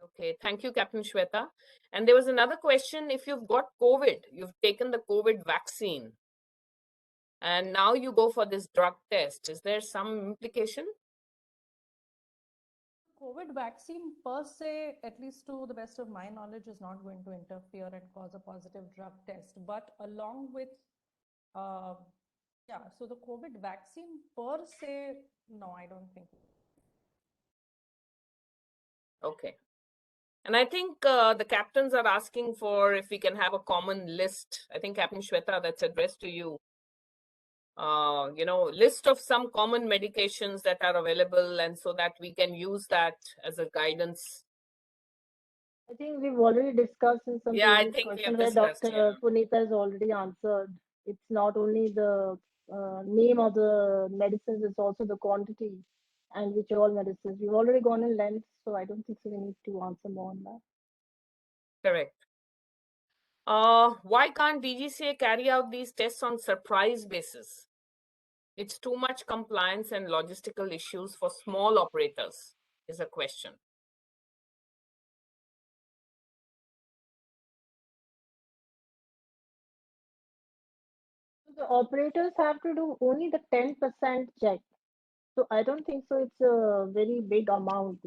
Okay, thank you, Captain Shweta. And there was another question. If you've got COVID, you've taken the COVID vaccine, and now you go for this drug test, is there some implication? COVID vaccine per se, at least to the best of my knowledge, is not going to interfere and cause a positive drug test. But along with, so the COVID vaccine per se, no, I don't think. Okay. And I think the captains are asking for if we can have a common list. I think Captain Shweta, that's addressed to you. List of some common medications that are available, and so that we can use that as a guidance. I think we've already discussed in some previous question where Dr. Punita has already answered. It's not only the name of the medicines, it's also the quantity and which all medicines. We've already gone in length, so I don't think so we need to answer more on that. Correct. Why can't DGCA carry out these tests on surprise basis? It's too much compliance and logistical issues for small operators, is a question. The operators have to do only the 10% check. So I don't think so it's a very big amount.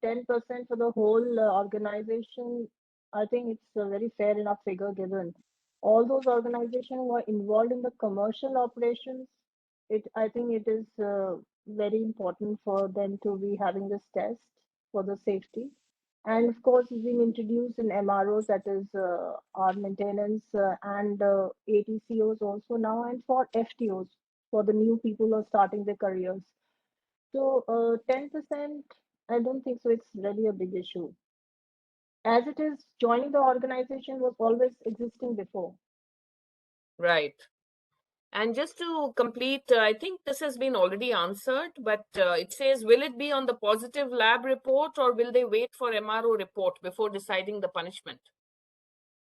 10% for the whole organization, I think it's a very fair enough figure given. All those organizations who are involved in the commercial operations, I think it is very important for them to be having this test for the safety. And of course, it's been introduced in MROs, that is our maintenance and ATCOs also now, and for FTOs, for the new people who are starting their careers. So 10%, I don't think so it's really a big issue. As it is, joining the organization was always existing before. Right. And just to complete, I think this has been already answered, but it says, will it be on the positive lab report, or will they wait for MRO report before deciding the punishment?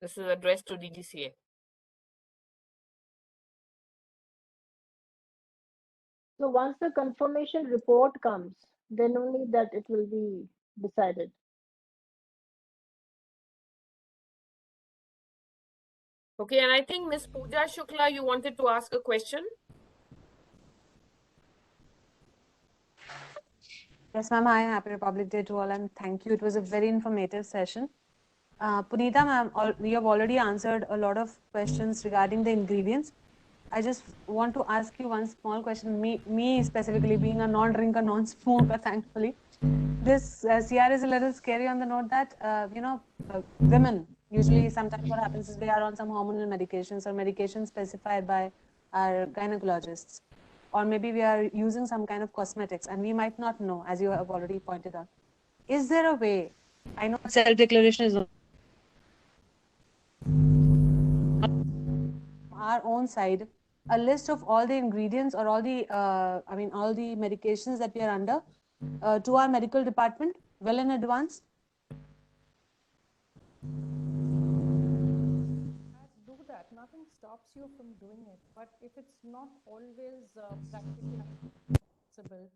This is addressed to DGCA. So once the confirmation report comes, then only that it will be decided. Okay, and I think Ms. Pooja Shukla, you wanted to ask a question? Yes, ma'am. Hi, happy Republic Day to all, and thank you. It was a very informative session. Punita, ma'am, you have already answered a lot of questions regarding the ingredients. I just want to ask you one small question. Me specifically, being a non-drinker, non-smoker, thankfully, this CR is a little scary on the note that women usually sometimes what happens is they are on some hormonal medications or medications specified by our gynecologists, or maybe we are using some kind of cosmetics and we might not know, as you have already pointed out. Is there a way? I know self-declaration is our own side, a list of all the ingredients or all the all the medications that we are under to our medical department well in advance. Do that. Nothing stops you from doing it. But if it's not always practically possible,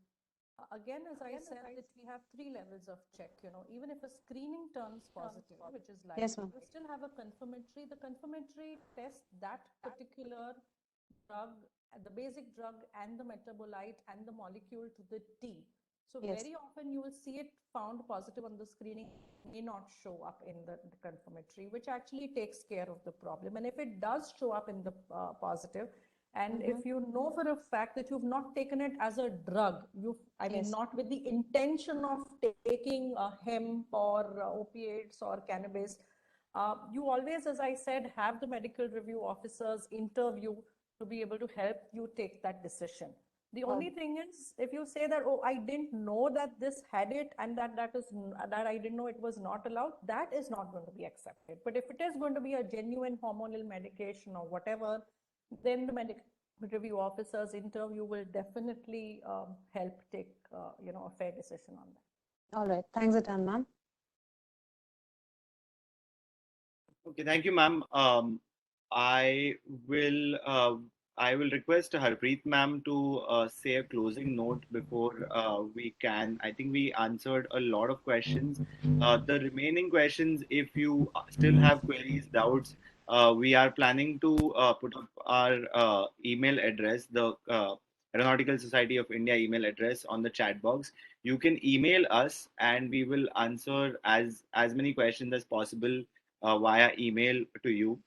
again, as I said, that we have 3 levels of check. Even if a screening turns positive, which is likely, yes, you still have a confirmatory. The confirmatory tests that particular drug, the basic drug and the metabolite and the molecule to the T. So very often you will see it found positive on the screening, may not show up in the confirmatory, which actually takes care of the problem. And if it does show up in the positive, and if you know for a fact that you've not taken it as a drug, not with the intention of taking hemp or opiates or cannabis, you always, as I said, have the medical review officers interview to be able to help you take that decision. The only thing is, if you say that, oh, I didn't know that this had it and that I didn't know it was not allowed, that is not going to be accepted. But if it is going to be a genuine hormonal medication or whatever, then the review officer's interview will definitely help take a fair decision on that. All right. Thanks a ton, ma'am. Okay, thank you, ma'am. I will request Harpreet ma'am to say a closing note before we can. I think we answered a lot of questions. The remaining questions, if you still have queries, doubts, we are planning to put up our email address, the Aeronautical Society of India email address on the chat box. You can email us and we will answer as many questions as possible via email to you.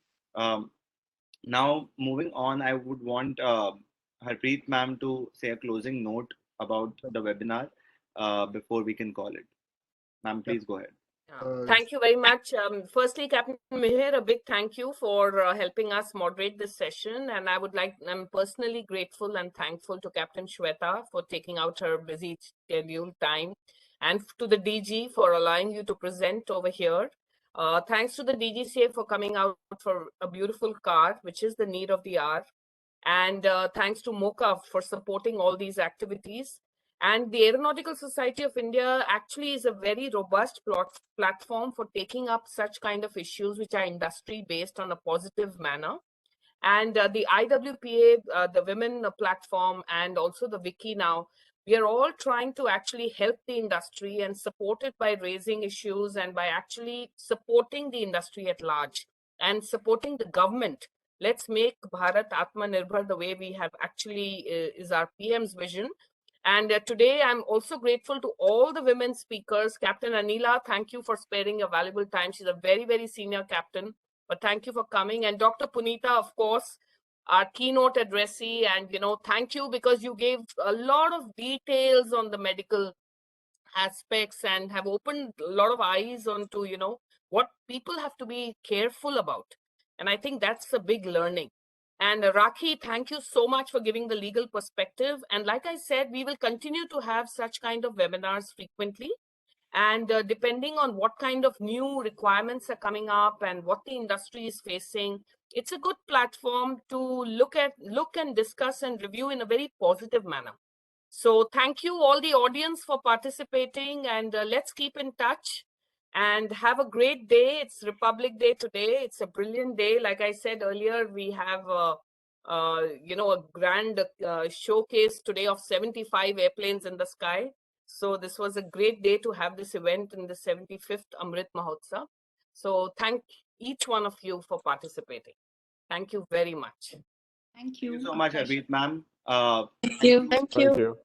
Now, moving on, I would want Harpreet ma'am to say a closing note about the webinar before we can call it. Ma'am, please go ahead. Thank you very much. Firstly, Captain Mihir, a big thank you for helping us moderate this session. And I'm personally grateful and thankful to Captain Shweta for taking out her busy schedule time, and to the DG for allowing you to present over here. Thanks to the DGCA for coming out for a beautiful car, which is the need of the hour. And thanks to MOCA for supporting all these activities. And the Aeronautical Society of India actually is a very robust platform for taking up such kind of issues which are industry based on a positive manner. And the IWPA, the women platform, and also the WICCI now, we are all trying to actually help the industry and support it by raising issues and by actually supporting the industry at large and supporting the government. Let's make Bharat Atmanirbhar the way we have actually is our PM's vision. And today, I'm also grateful to all the women speakers. Captain Anila, thank you for sparing your valuable time. She's a very, very senior captain, but thank you for coming. And Dr. Punita, of course, our keynote addressee. And, thank you because you gave a lot of details on the medical aspects and have opened a lot of eyes onto, what people have to be careful about. And I think that's a big learning. And Rakhi, thank you so much for giving the legal perspective. And like I said, we will continue to have such kind of webinars frequently. And depending on what kind of new requirements are coming up and what the industry is facing, it's a good platform to look and discuss and review in a very positive manner. So thank you all the audience for participating, and let's keep in touch and have a great day. It's Republic Day today. It's a brilliant day. Like I said earlier, we have a grand showcase today of 75 airplanes in the sky. So this was a great day to have this event in the 75th Amrit Mahotsav. So thank each one of you for participating. Thank you very much. Thank you. Thank you so much, Harpreet ma'am. Thank you. Thank you.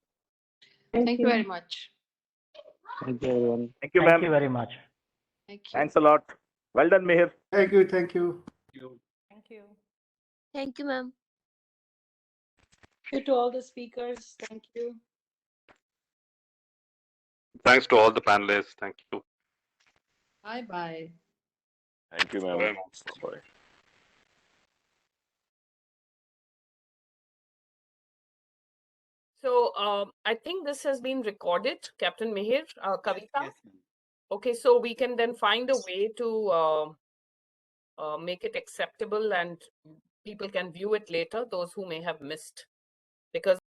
Thank you very much. Thank you, everyone. Thank you, ma'am. Thank you very much. Thank you. Thanks a lot. Well done, Mihir. Thank you. Thank you. Thank you. Thank you, ma'am. Thank you to all the speakers. Thank you. Thanks to all the panelists. Thank you. Bye-bye. Thank you, ma'am. Bye. So I think this has been recorded, Captain Mihir, Kavita. Yes, Okay, so we can then find a way to make it acceptable and people can view it later, those who may have missed. Because